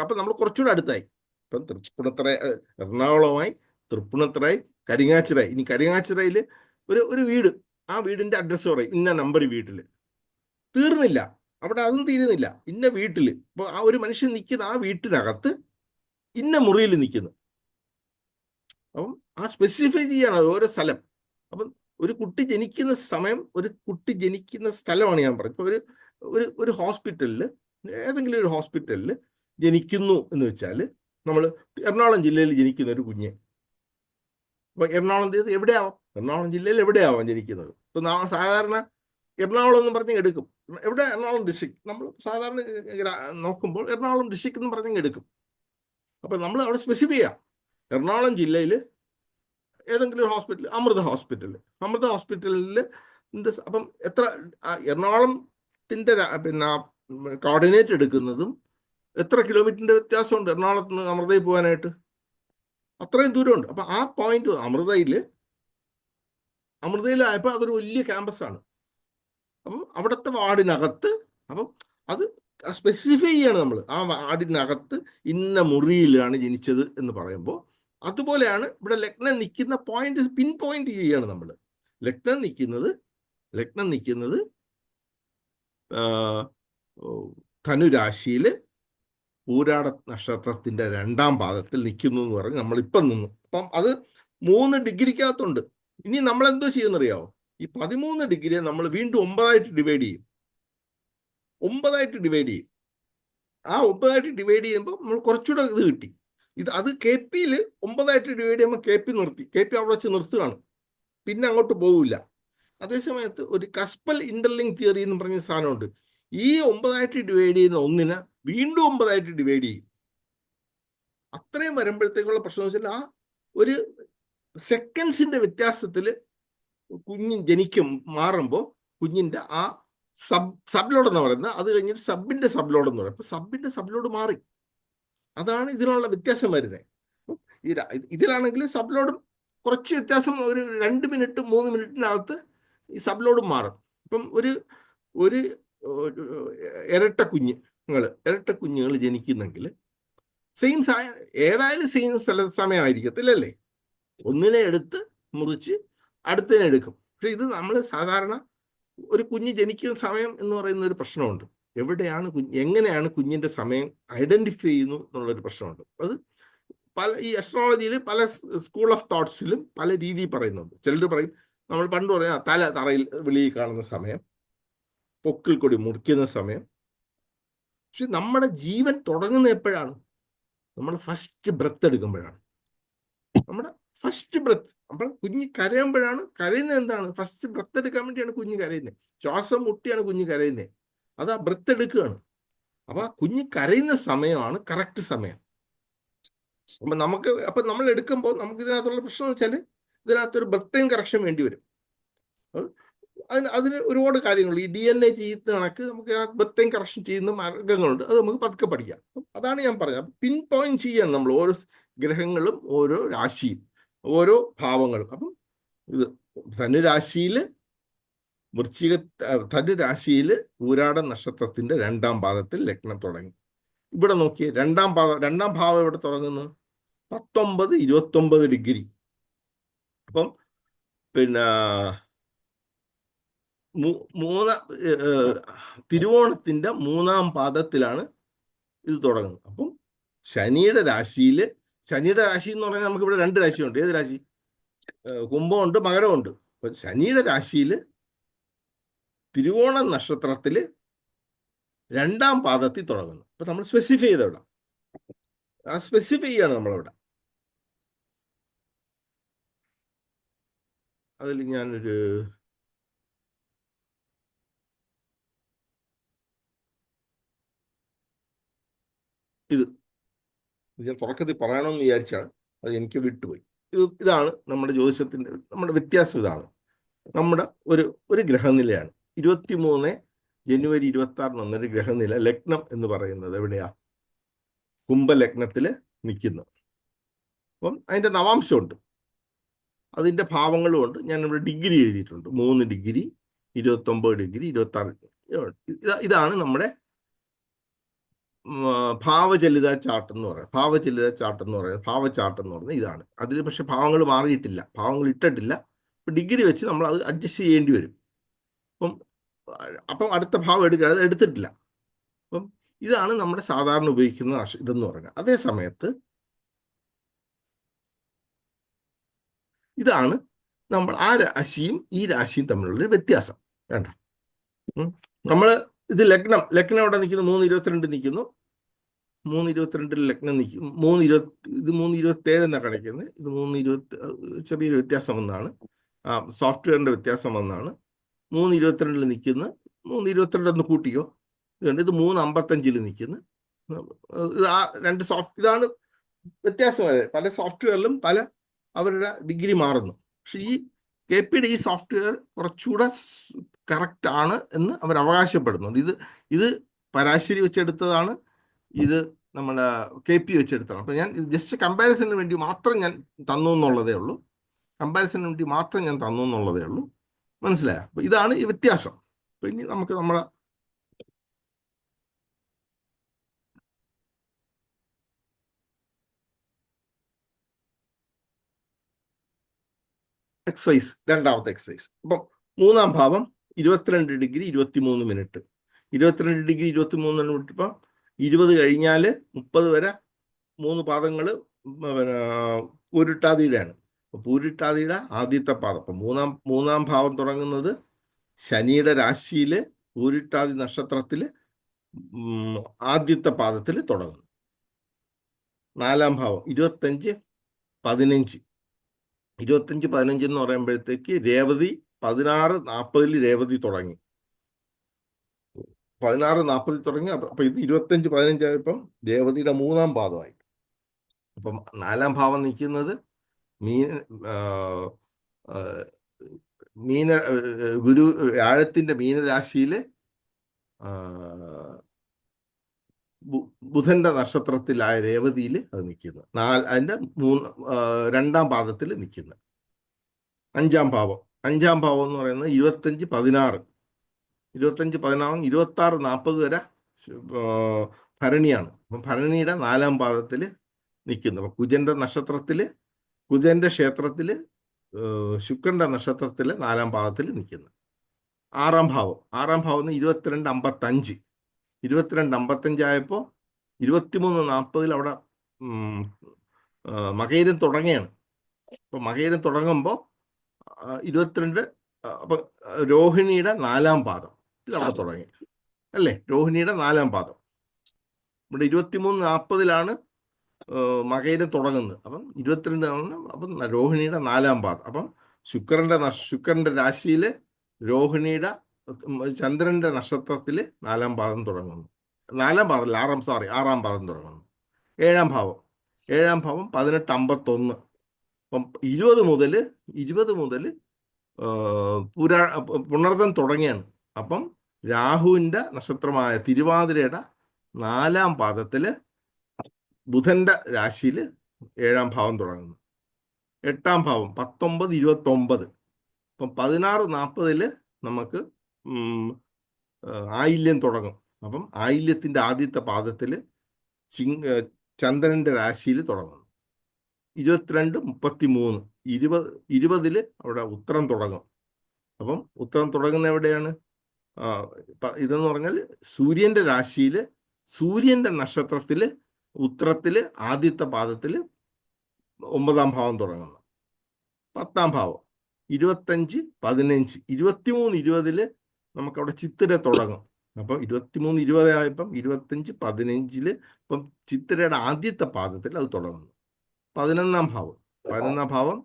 അപ്പൊ നമ്മൾ കുറച്ചുകൂടെ അടുത്തായി. ഇപ്പം തൃപ്പൂണിത്തുറ, എറണാകുളമായി, തൃപ്പൂണിത്തുറയായി, കരിങ്ങാച്ചിറയായി. ഇനി കരിങ്ങാച്ചിറയിൽ ഒരു വീട്, ആ വീടിന്റെ അഡ്രസ്സ് പറയും. ഇന്ന നമ്പർ വീട്ടിൽ. തീർന്നില്ല, അവിടെ അതും തീരുന്നില്ല. ഇന്ന വീട്ടിൽ. അപ്പോൾ ആ ഒരു മനുഷ്യൻ നിൽക്കുന്ന ആ വീട്ടിനകത്ത് ഇന്ന മുറിയിൽ നിൽക്കുന്നു. അപ്പം ആ സ്പെസിഫൈ ചെയ്യാണ് ഓരോ സ്ഥലം. അപ്പം ഒരു കുട്ടി ജനിക്കുന്ന സമയം, ഒരു കുട്ടി ജനിക്കുന്ന സ്ഥലമാണ് ഞാൻ പറഞ്ഞത്. ഇപ്പോൾ ഒരു ഹോസ്പിറ്റലിൽ, ഏതെങ്കിലും ഒരു ഹോസ്പിറ്റലിൽ ജനിക്കുന്നു എന്ന് വെച്ചാൽ നമ്മൾ എറണാകുളം ജില്ലയിൽ ജനിക്കുന്ന ഒരു കുഞ്ഞ്. അപ്പൊ എറണാകുളം ജില്ലയിൽ എവിടെയാവാം ജനിക്കുന്നത്? ഇപ്പൊ സാധാരണ എറണാകുളം എന്ന് പറഞ്ഞ് എടുക്കും. എവിടെ? എറണാകുളം ഡിസ്ട്രിക്ട്. നമ്മൾ സാധാരണ നോക്കുമ്പോൾ എറണാകുളം ഡിസ്ട്രിക്ട് എന്ന് പറഞ്ഞ് എടുക്കും. അപ്പൊ നമ്മൾ അവിടെ സ്പെസിഫൈ ചെയ്യാം. എറണാകുളം ജില്ലയിൽ ഏതെങ്കിലും ഒരു ഹോസ്പിറ്റൽ, അമൃത ഹോസ്പിറ്റലിൽ അപ്പം എത്ര എറണാകുളത്തിന്റെ പിന്നെ കോർഡിനേറ്റ് എടുക്കുന്നതും എത്ര കിലോമീറ്ററിന്റെ വ്യത്യാസമുണ്ട് എറണാകുളത്ത് നിന്ന് അമൃതയിൽ പോകാനായിട്ട്? അത്രയും ദൂരമുണ്ട്. അപ്പൊ ആ പോയിന്റ് അമൃതയിലായപ്പോൾ അതൊരു വലിയ ക്യാമ്പസാണ്. അപ്പം അവിടുത്തെ വാർഡിനകത്ത്, അപ്പം അത് സ്പെസിഫൈ ചെയ്യാണ് നമ്മൾ. ആ വാർഡിനകത്ത് ഇന്ന മുറിയിലാണ് ജനിച്ചത് എന്ന് പറയുമ്പോൾ അതുപോലെയാണ് ഇവിടെ ലഗ്നം നിൽക്കുന്ന പോയിന്റ് പിൻ പോയിന്റ് ചെയ്യാണ് നമ്മൾ. ലഗ്നം നിൽക്കുന്നത് ധനുരാശിയിൽ പൂരാട നക്ഷത്രത്തിന്റെ 2ാം പാദത്തിൽ നിൽക്കുന്നു എന്ന് പറഞ്ഞ് നമ്മളിപ്പം നിന്നു. അപ്പം അത് 3 ഡിഗ്രിക്കകത്തുണ്ട്. ഇനി നമ്മൾ എന്തോ ചെയ്യുന്നറിയാവോ? ഈ 13 ഡിഗ്രിയെ നമ്മൾ വീണ്ടും 9ആയിട്ട് ഡിവൈഡ് ചെയ്യും. ആ 9ആയിട്ട് ഡിവൈഡ് ചെയ്യുമ്പോൾ നമ്മൾ കുറച്ചുകൂടെ ഇത് കിട്ടി. അത് കെ പിയിൽ 9ആയിട്ട് ഡിവൈഡ് ചെയ്യുമ്പോൾ കെ പി അവിടെ വെച്ച് നിർത്തുകയാണ്. പിന്നെ അങ്ങോട്ട് പോകില്ല. അതേസമയത്ത് ഒരു കസ്പൽ ഇന്റർലിങ്ക് തിയറി എന്ന് പറഞ്ഞ സാധനമുണ്ട്. ഈ 9ആയിട്ട് ഡിവൈഡ് ചെയ്യുന്ന ഒന്നിനെ വീണ്ടും 9ആയിട്ട് ഡിവൈഡ് ചെയ്യും. അത്രയും വരുമ്പോഴത്തേക്കുള്ള പ്രശ്നം വെച്ചാൽ ആ ഒരു സെക്കൻഡ്സിന്റെ വ്യത്യാസത്തിൽ കുഞ്ഞ് മാറുമ്പോൾ കുഞ്ഞിന്റെ ആ സബ് ലോഡ് എന്ന് പറയുന്നത്, അത് കഴിഞ്ഞിട്ട് സബിന്റെ സബ് ലോഡ് എന്ന് പറയുന്നത്, അപ്പൊ സബിന്റെ സബ് ലോഡ് മാറി. അതാണ് ഇതിനുള്ള വ്യത്യാസം വരുന്നത്. ഇതിലാണെങ്കിൽ സബ് ലോഡും കുറച്ച് വ്യത്യാസം, ഒരു 2 മിനിറ്റ് 3 മിനിറ്റിനകത്ത് ഈ സബ് ലോഡും മാറും. ഇപ്പം ഒരു ഇരട്ട കുഞ്ഞുങ്ങൾ ജനിക്കുന്നെങ്കിൽ സെയിം ഏതായാലും സെയിം സമയമായിരിക്കത്തില്ലല്ലേ, ഒന്നിനെ എടുത്ത് മുറിച്ച് അടുത്തതിനെ എടുക്കും. പക്ഷെ ഇത് നമ്മൾ സാധാരണ ഒരു കുഞ്ഞ് ജനിക്കുന്ന സമയം എന്ന് പറയുന്ന ഒരു പ്രശ്നമുണ്ട്. എവിടെയാണ് എങ്ങനെയാണ് കുഞ്ഞിന്റെ സമയം ഐഡന്റിഫൈ ചെയ്യുന്നു എന്നുള്ളൊരു പ്രശ്നമുണ്ട്. അത് ഈ അസ്ട്രോളജിയിൽ പല സ്കൂൾ ഓഫ് തോട്ട്സിലും പല രീതിയിൽ പറയുന്നുണ്ട്. ചിലർ പറയും, നമ്മൾ പണ്ട് പറയാം തറയിൽ വെളിയിൽ കാണുന്ന സമയം, പൊക്കിൽ കൊടി മുറിക്കുന്ന സമയം. പക്ഷെ നമ്മുടെ ജീവൻ തുടങ്ങുന്ന എപ്പോഴാണ്? നമ്മൾ ഫസ്റ്റ് ബ്രത്ത് എടുക്കുമ്പോഴാണ്. നമ്മുടെ ഫസ്റ്റ് ബ്രത്ത്, നമ്മൾ കുഞ്ഞ് കരയുമ്പോഴാണ്. കരയുന്നത് എന്താണ്? ഫസ്റ്റ് ബ്രത്ത് എടുക്കാൻ വേണ്ടിയാണ് കുഞ്ഞ് കരയുന്നത്. ശ്വാസം മുട്ടിയാണ് കുഞ്ഞ് കരയുന്നത്. അത് ആ ബ്രത്ത് എടുക്കുകയാണ്. അപ്പൊ ആ കുഞ്ഞ് കരയുന്ന സമയമാണ് കറക്റ്റ് സമയം. അപ്പൊ നമ്മൾ എടുക്കുമ്പോൾ നമുക്ക് ഇതിനകത്തുള്ള പ്രശ്നം എന്ന് വെച്ചാൽ, ഇതിനകത്തൊരു ബ്രത്ത് ടൈം കറക്ഷൻ വേണ്ടി വരും. അതിന് ഒരുപാട് കാര്യങ്ങൾ, ഈ DNA ചെയ്യുന്ന കണക്ക് നമുക്ക് ബ്രത്ത് ടൈം കറക്ഷൻ ചെയ്യുന്ന മാർഗങ്ങളുണ്ട്. അത് നമുക്ക് പതുക്കെ പഠിക്കാം. അതാണ് ഞാൻ പറഞ്ഞത്. പിൻ പോയിന്റ് ചെയ്യാണ് നമ്മൾ ഓരോ ഗ്രഹങ്ങളും, ഓരോ രാശിയും, ഓരോ ഭാവങ്ങളും. അപ്പം ഇത് ധനുരാശിയില് ധനുരാശിയില് പൂരാട നക്ഷത്രത്തിന്റെ 2ാം പാദത്തിൽ ലഗ്നം തുടങ്ങി. ഇവിടെ നോക്കിയേ, 2ാം ഭാവം ഇവിടെ തുടങ്ങുന്നത് 19, 29 ഡിഗ്രി. അപ്പം പിന്നെ തിരുവോണത്തിന്റെ 3ാം പാദത്തിലാണ് ഇത് തുടങ്ങുന്നത്. അപ്പം ശനിയുടെ രാശി എന്ന് പറഞ്ഞാൽ നമുക്ക് ഇവിടെ 2 രാശിയുണ്ട്. ഏത് രാശി? കുംഭമുണ്ട്, മകരമുണ്ട്. അപ്പൊ ശനിയുടെ രാശിയിൽ തിരുവോണ നക്ഷത്രത്തില് 2ാം പാദത്തിൽ തുടങ്ങുന്നു. അപ്പൊ നമ്മൾ സ്പെസിഫൈ ചെയ്തവിടെ, ആ സ്പെസിഫൈ ചെയ്യാണ് നമ്മളവിടെ. അതിൽ ഞാനൊരു ഇത് ഞാൻ തുടക്കത്തിൽ പറയണമെന്ന് വിചാരിച്ചാണ്, അത് എനിക്ക് വിട്ടുപോയി. ഇതാണ് നമ്മുടെ ജ്യോതിഷത്തിന്റെ നമ്മുടെ വ്യത്യാസം. ഇതാണ് നമ്മുടെ ഒരു ഗ്രഹനിലയാണ്. 23 ജനുവരി 26 ഒരു ഗ്രഹനില, ലഗ്നം എന്ന് പറയുന്നത് എവിടെയാ? കുംഭലഗ്നത്തില് നിൽക്കുന്നു. അപ്പം അതിന്റെ നവാംശമുണ്ട്, അതിന്റെ ഭാവങ്ങളും ഉണ്ട്. ഞാൻ ഇവിടെ ഡിഗ്രി എഴുതിയിട്ടുണ്ട്. 3 ഡിഗ്രി, 29 ഡിഗ്രി, 26. ഇതാണ് നമ്മുടെ ഭാവചലിത ചാർട്ട് എന്ന് പറയുന്നത്. ഭാവചാർട്ട് എന്ന് പറയുന്നത് ഇതാണ്. അതിൽ പക്ഷെ ഭാവങ്ങൾ മാറിയിട്ടില്ല, ഭാവങ്ങൾ ഇട്ടിട്ടില്ല. ഡിഗ്രി വെച്ച് നമ്മൾ അത് അഡ്ജസ്റ്റ് ചെയ്യേണ്ടി വരും. അപ്പം അടുത്ത ഭാവം എടുത്തിട്ടില്ല. അപ്പം ഇതാണ് നമ്മുടെ സാധാരണ ഉപയോഗിക്കുന്ന ഇതെന്ന് പറയുന്നത്. അതേ സമയത്ത് ഇതാണ് നമ്മൾ ആ രാശിയും ഈ രാശിയും തമ്മിലുള്ളൊരു വ്യത്യാസം. വേണ്ട, നമ്മൾ ഇത് ലഗ്നം ഇവിടെ നിൽക്കുന്നു, 3:22 നിൽക്കുന്നു. 3:22 ലഗ്നം നിൽക്കും. 3:27 എന്നാണ് കാണിക്കുന്നത്. ഇത് 3:20, ചെറിയൊരു വ്യത്യാസം വന്നാണ്, സോഫ്റ്റ്വെയറിന്റെ വ്യത്യാസം വന്നാണ്. 3:22 നിൽക്കുന്ന, 3:22 ഒന്ന് കൂട്ടിയോ, ഇത് 3:55 നിൽക്കുന്നു. ഇതാണ് വ്യത്യാസം. പല സോഫ്റ്റ്വെയറിലും അവരുടെ ഡിഗ്രി മാറുന്നു. പക്ഷെ ഈ KPയുടെ ഈ സോഫ്റ്റ്വെയർ കുറച്ചുകൂടെ കറക്റ്റ് ആണ് എന്ന് അവർ അവകാശപ്പെടുന്നുണ്ട്. ഇത് പരാശരി വെച്ചെടുത്തതാണ്, ഇത് നമ്മുടെ KP വെച്ചെടുത്തതാണ്. അപ്പം ഞാൻ ജസ്റ്റ് കമ്പാരിസണിന് വേണ്ടി മാത്രം ഞാൻ തന്നു എന്നുള്ളതേ ഉള്ളൂ. മനസ്സിലായോ? അപ്പൊ ഇതാണ് ഈ വ്യത്യാസം. അപ്പൊ ഇനി നമുക്ക് നമ്മുടെ എക്സസൈസ്, 2ാമത്തെ എക്സസൈസ്. അപ്പം 3ാം ഭാവം 22 ഡിഗ്രി 23 മിനിറ്റ്. 22 degree 23 minute. ഇപ്പം 20 കഴിഞ്ഞാൽ 30 വരെ 3 പാദങ്ങൾ പൂരിട്ടാതിയുടെയാണ്. പൂരിട്ടാതിയുടെ ആദ്യത്തെ പാദം. അപ്പം മൂന്നാം ഭാവം തുടങ്ങുന്നത് ശനിയുടെ രാശിയില് പൂരിട്ടാതി നക്ഷത്രത്തില് ആദ്യത്തെ പാദത്തിൽ തുടങ്ങുന്നു. 4ാം ഭാവം 25-15. 25-15 എന്ന് പറയുമ്പോഴത്തേക്ക് രേവതി 16:40 രേവതി തുടങ്ങി. 16:40 തുടങ്ങി. അപ്പൊ ഇത് 25-15 ആയപ്പം രേവതിയുടെ 3ാം പാദമായി. അപ്പം 4ാം ഭാവം നിൽക്കുന്നത് മീന ആ, ആ, മീന ഗുരു വ്യാഴത്തിന്റെ മീനരാശിയില് ആ, ബുധന്റെ നക്ഷത്രത്തിലായ രേവതിയിൽ അത് നിൽക്കുന്നു. അതിന്റെ രണ്ടാം പാദത്തിൽ നിൽക്കുന്നു. അഞ്ചാം ഭാവം എന്ന് പറയുന്നത് 25-16, 25-16, 26-40 വരെ ഭരണിയാണ്. അപ്പം ഭരണിയുടെ നാലാം പാദത്തിൽ നിൽക്കുന്നു. അപ്പൊ കുജന്റെ നക്ഷത്രത്തില്, കുജന്റെ ക്ഷേത്രത്തില്, ശുക്രന്റെ നക്ഷത്രത്തില് നാലാം പാദത്തിൽ നിൽക്കുന്നു. ആറാം ഭാവം 22-55, 22-55 ആയപ്പോൾ 23-40 അവിടെ മകയിരം തുടങ്ങിയാണ്. അപ്പൊ മകയിരം തുടങ്ങുമ്പോൾ 22 അപ്പൊ രോഹിണിയുടെ നാലാം പാദം ഇതവിടെ തുടങ്ങി അല്ലേ? രോഹിണിയുടെ നാലാം പാദം ഇവിടെ 23-40 മകയിരം തുടങ്ങുന്നത്. അപ്പം 22 അപ്പം രോഹിണിയുടെ നാലാം പാദം. അപ്പം ശുക്രന്റെ രാശിയില് രോഹിണിയുടെ ചന്ദ്രന്റെ നക്ഷത്രത്തില് നാലാം പാദം തുടങ്ങുന്നു. നാലാം പാദം ആറാം പാദം തുടങ്ങുന്നു. ഏഴാം ഭാവം 18-51. അപ്പം 20 മുതൽ പുണർദം തുടങ്ങിയാണ്. അപ്പം രാഹുവിന്റെ നക്ഷത്രമായ തിരുവാതിരയുടെ നാലാം പാദത്തില് ബുധന്റെ രാശിയിൽ ഏഴാം ഭാവം തുടങ്ങുന്നു. എട്ടാം ഭാവം 19-29. അപ്പം 16-40 നമുക്ക് ആയില്യം തുടങ്ങും. അപ്പം ആയില്യത്തിന്റെ ആദ്യത്തെ പാദത്തിൽ ചന്ദ്രന്റെ രാശിയിൽ തുടങ്ങുന്നു. 22-33, 20 അവിടെ ഉത്തരം തുടങ്ങും. അപ്പം ഉത്തരം തുടങ്ങുന്ന എവിടെയാണ്? ഇതെന്ന് പറഞ്ഞാൽ സൂര്യന്റെ രാശിയിൽ, സൂര്യന്റെ നക്ഷത്രത്തില്, ഉത്തരത്തില് ആദ്യത്തെ പാദത്തില് 9-ാം ഭാവം തുടങ്ങുന്നു. 10-ാം ഭാവം 25-15, 23-20 നമുക്കവിടെ ചിത്തിര തുടങ്ങും. അപ്പം 23-20 ആയപ്പം 25-15 ഇപ്പം ചിത്തിരയുടെ ആദ്യത്തെ പാദത്തിൽ അത് തുടങ്ങുന്നു. 11-ാം ഭാവം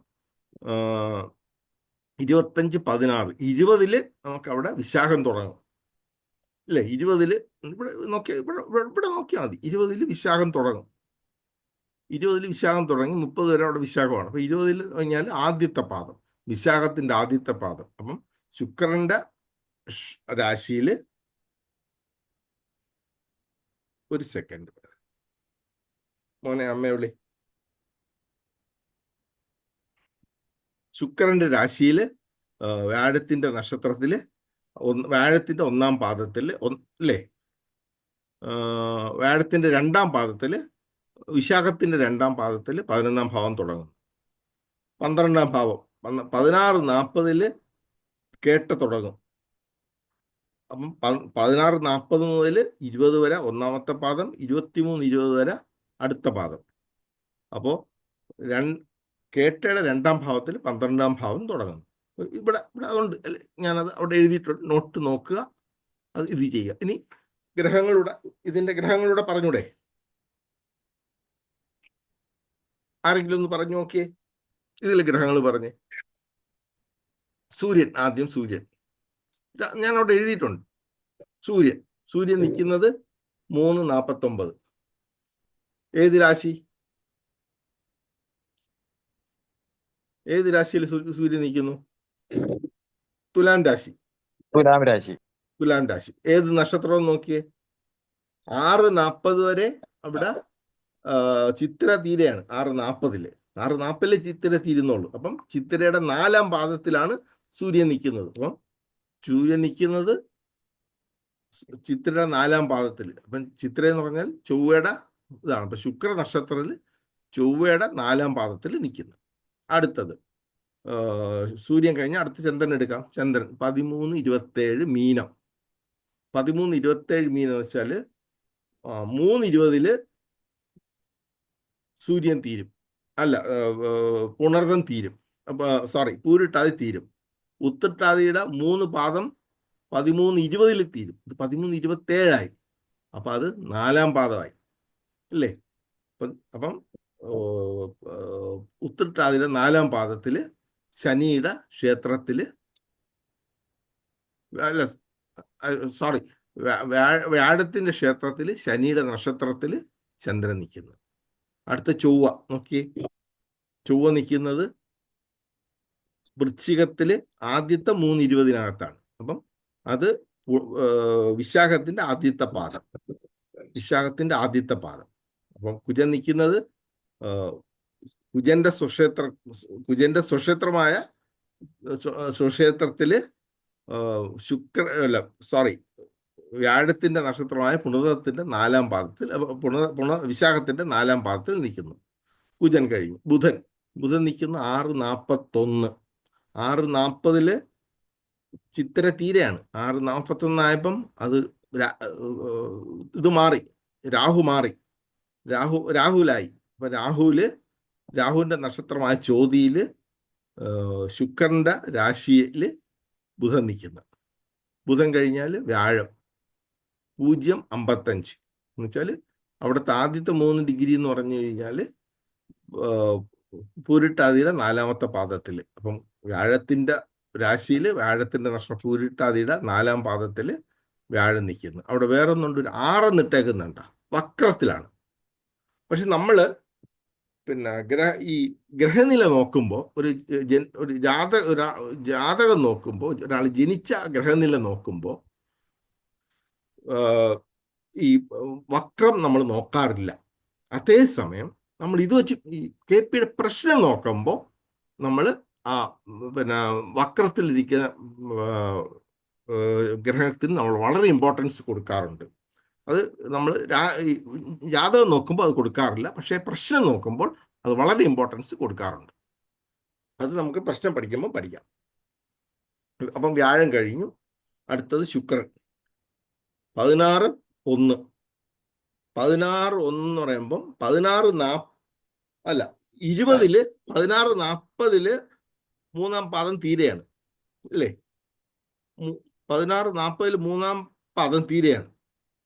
25-16, 20 നമുക്കവിടെ വിശാഖം തുടങ്ങും അല്ലേ? 20 ഇവിടെ നോക്കിയാൽ മതി. 20 വിശാഖം തുടങ്ങും. 20 വിശാഖം തുടങ്ങി 30 വരെ അവിടെ വിശാഖമാണ്. അപ്പൊ 20 കഴിഞ്ഞാൽ ആദ്യത്തെ പാദം, വിശാഖത്തിന്റെ ആദ്യത്തെ പാദം. അപ്പം ശുക്രന്റെ രാശിയില് ഒരു സെക്കൻഡ് മോനെ അമ്മയുള്ളി. ശുക്രന്റെ രാശിയില് വ്യാഴത്തിന്റെ നക്ഷത്രത്തില് വ്യാഴത്തിന്റെ 1-ാം പാദത്തില് അല്ലേ? വ്യാഴത്തിന്റെ 2-ാം പാദത്തില് വിശാഖത്തിന്റെ 2-ാം പാദത്തില് 11-ാം ഭാവം തുടങ്ങുന്നു. 12-ാം ഭാവം 16-40 കേട്ട തുടങ്ങും. അപ്പം 16-40 മുതൽ 20 വരെ 1-ാമത്തെ പാദം, 23-20 വരെ അടുത്ത പാദം. അപ്പോൾ കേട്ടയുടെ 2-ാം ഭാവത്തിൽ 12-ാം ഭാവം തുടങ്ങുന്നു. ഇവിടെ അതുകൊണ്ട് ഞാനത് അവിടെ എഴുതിയിട്ടുണ്ട്, നോട്ട് നോക്കുക, അത് ഇത് ചെയ്യുക. ഇനി ഇതിന്റെ ഗ്രഹങ്ങളുടെ പറഞ്ഞൂടെ? ആരെങ്കിലും ഒന്ന് പറഞ്ഞു നോക്കിയേ. ഇതിലെ ഗ്രഹങ്ങൾ പറഞ്ഞേ. ആദ്യം സൂര്യൻ ഞാൻ അവിടെ എഴുതിയിട്ടുണ്ട്. സൂര്യൻ നിൽക്കുന്നത് 3:49. ഏത് രാശി? ഏത് രാശിയിൽ സൂര്യൻ നിൽക്കുന്നു? തുലാം രാശി. ഏത് നക്ഷത്രം നോക്കിയേ? 6:40 വരെ അവിടെ ചിത്തിര തീരെയാണ്. 6:40 ചിത്തിര തീരുന്നുള്ളൂ. അപ്പം ചിത്തിരയുടെ 4-ാം പാദത്തിലാണ് സൂര്യൻ നിൽക്കുന്നത്. അപ്പം സൂര്യൻ നിൽക്കുന്നത് ചിത്തിരയുടെ 4-ാം പാദത്തിൽ. അപ്പം ചിത്തിര എന്ന് പറഞ്ഞാൽ ചൊവ്വയുടെ ഇതാണ്. അപ്പൊ ശുക്ര നക്ഷത്രത്തിൽ ചൊവ്വയുടെ 4-ാം പാദത്തിൽ നിൽക്കുന്നു. അടുത്തത് സൂര്യൻ കഴിഞ്ഞ അടുത്ത ചന്ദ്രൻ എടുക്കാം. ചന്ദ്രൻ 13-27 മീനം. 13-27 മീനം എന്ന് വെച്ചാൽ 3:20 സൂര്യൻ തീരും. അല്ല, പുണർദം തീരും. പൂരിട്ടാതി തീരും. ഉത്രട്ടാതിയുടെ 3 പാദം 13:20 തീരും. ഇത് 13:27 അപ്പൊ അത് 4-ാം പാദമായി അല്ലേ? അപ്പം ഉത്രട്ടാതിയുടെ 4-ാം പാദത്തില് ശനിയുടെ ക്ഷേത്രത്തില് വ്യാഴത്തിന്റെ ക്ഷേത്രത്തില് ശനിയുടെ നക്ഷത്രത്തില് ചന്ദ്രൻ നിൽക്കുന്നു. അടുത്ത ചൊവ്വ നോക്കിയേ. ചൊവ്വ നിൽക്കുന്നത് വൃശ്ചികത്തില് ആദ്യത്തെ 3:20 അപ്പം അത് വിശാഖത്തിന്റെ ആദ്യത്തെ പാദം. അപ്പം കുജൻ നിൽക്കുന്നത് കുജന്റെ സ്വക്ഷേത്രമായ സ്വക്ഷേത്രത്തില് വ്യാഴത്തിന്റെ നക്ഷത്രമായ പുണർദത്തിന്റെ 4-ാം പാദത്തിൽ വിശാഖത്തിന്റെ 4-ാം പാദത്തിൽ നിൽക്കുന്നു. കുജൻ കഴിഞ്ഞു. ബുധൻ നിൽക്കുന്ന 6:41. 6:40 ചിത്തിര തീരെയാണ്. 6:41 ആയപ്പം അത് ഇത് മാറി, രാഹു മാറി, രാഹുലായി. അപ്പൊ രാഹുവിന്റെ നക്ഷത്രമായ ചോതിയില് ശുക്രന്റെ രാശിയില് ബുധൻ നിൽക്കുന്ന. ബുധൻ കഴിഞ്ഞാൽ വ്യാഴം 0:55 എന്ന് വെച്ചാൽ അവിടുത്തെ ആദ്യത്തെ 3 ഡിഗ്രി എന്ന് പറഞ്ഞു കഴിഞ്ഞാൽ പൂരിട്ടാതിയുടെ 4-ാമത്തെ പാദത്തിൽ. അപ്പം വ്യാഴത്തിന്റെ രാശിയിൽ വ്യാഴത്തിന്റെ നക്ഷത്രം പൂരിട്ടാതിയുടെ 4-ാം പാദത്തിൽ വ്യാഴം നിൽക്കുന്നു. അവിടെ വേറെ ഒന്നുണ്ട്, ഒരു 6 ഇട്ടേക്കുന്നുണ്ട, വക്രത്തിലാണ്. പക്ഷെ നമ്മള് ഈ ഗ്രഹനില നോക്കുമ്പോൾ ഒരു ജാതകം നോക്കുമ്പോൾ, ഒരാൾ ജനിച്ച ഗ്രഹനില നോക്കുമ്പോൾ ഈ വക്രം നമ്മൾ നോക്കാറില്ല. അതേസമയം നമ്മൾ ഇത് വെച്ച് ഈ KPയുടെ പ്രശ്നം നോക്കുമ്പോൾ നമ്മൾ വക്രത്തിലിരിക്കുന്ന ഗ്രഹത്തിന് നമ്മൾ വളരെ ഇമ്പോർട്ടൻസ് കൊടുക്കാറുണ്ട്. അത് നമ്മൾ ജാതകം നോക്കുമ്പോൾ അത് കൊടുക്കാറില്ല, പക്ഷേ പ്രശ്നം നോക്കുമ്പോൾ അത് വളരെ ഇമ്പോർട്ടൻസ് കൊടുക്കാറുണ്ട്. അത് നമുക്ക് പ്രശ്നം പഠിക്കുമ്പോൾ പഠിക്കാം. അപ്പം വ്യാഴം കഴിഞ്ഞു. അടുത്തത് ശുക്രൻ 16:1. 16:1 എന്ന് പറയുമ്പം 20 16:40 3-ാം പാദം തീരെയാണ്, അല്ലേ? 16:40 3-ാം പാദം തീരെയാണ്.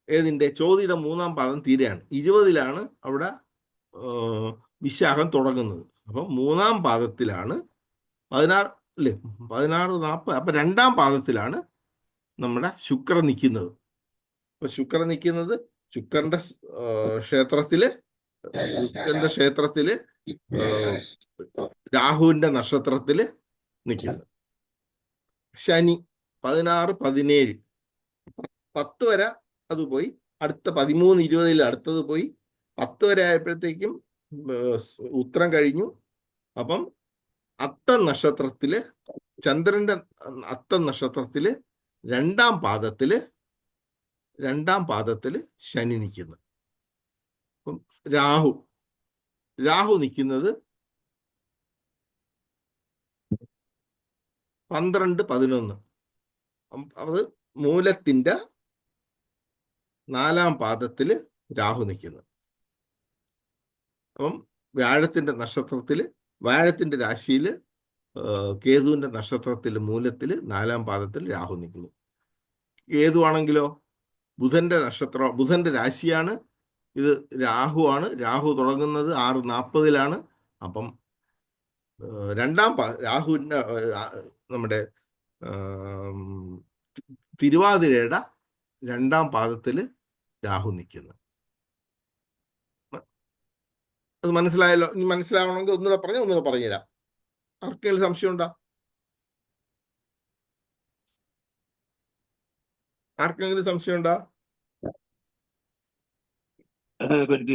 ഏതിൻ്റെ? ചോതിയുടെ 3-ാം പാദം തീരെയാണ്. 20 അവിടെ വിശാഖം തുടങ്ങുന്നത്. അപ്പം 3-ാം പാദത്തിലാണ് 16:40. അപ്പം 2-ാം പാദത്തിലാണ് നമ്മുടെ ശുക്രൻ നിൽക്കുന്നത്. അപ്പൊ ശുക്രൻ നിൽക്കുന്നത് ശുക്രന്റെ ക്ഷേത്രത്തില് രാഹുവിന്റെ നക്ഷത്രത്തില് നിൽക്കുന്നു. ശനി 16-17 10 വരെ അത് പോയി. അടുത്ത 13-20 അടുത്തത് പോയി. 10 വരെ ആയപ്പോഴത്തേക്കും ഉത്തരം കഴിഞ്ഞു. അപ്പം അത്തം നക്ഷത്രത്തില്, ചന്ദ്രന്റെ അത്തം നക്ഷത്രത്തില് 2-ാം പാദത്തില് ശനി നിൽക്കുന്നു. അപ്പം രാഹു നിൽക്കുന്നത് 12-11. അത് മൂലത്തിന്റെ 4-ാം പാദത്തില് രാഹു നിൽക്കുന്നു. അപ്പം വ്യാഴത്തിന്റെ നക്ഷത്രത്തില്, വ്യാഴത്തിന്റെ രാശിയില് കേതുവിന്റെ നക്ഷത്രത്തില് മൂലത്തില് 4-ാം പാദത്തിൽ രാഹു നിൽക്കുന്നു. കേതുവാണെങ്കിലോ ബുധന്റെ രാശിയാണ്. ഇത് രാഹുവാണ്. രാഹു തുടങ്ങുന്നത് 6:40 അപ്പം രാഹുവിന്റെ നമ്മുടെ തിരുവാതിരയുടെ 2-ാം പാദത്തില് രാഹു നിൽക്കുന്നു. അത് മനസ്സിലായല്ലോ? ഇനി മനസ്സിലാവണമെങ്കിൽ ഒന്നുകൂടെ പറഞ്ഞുതരാം. ആർക്കെങ്കിലും സംശയം ഉണ്ടോ?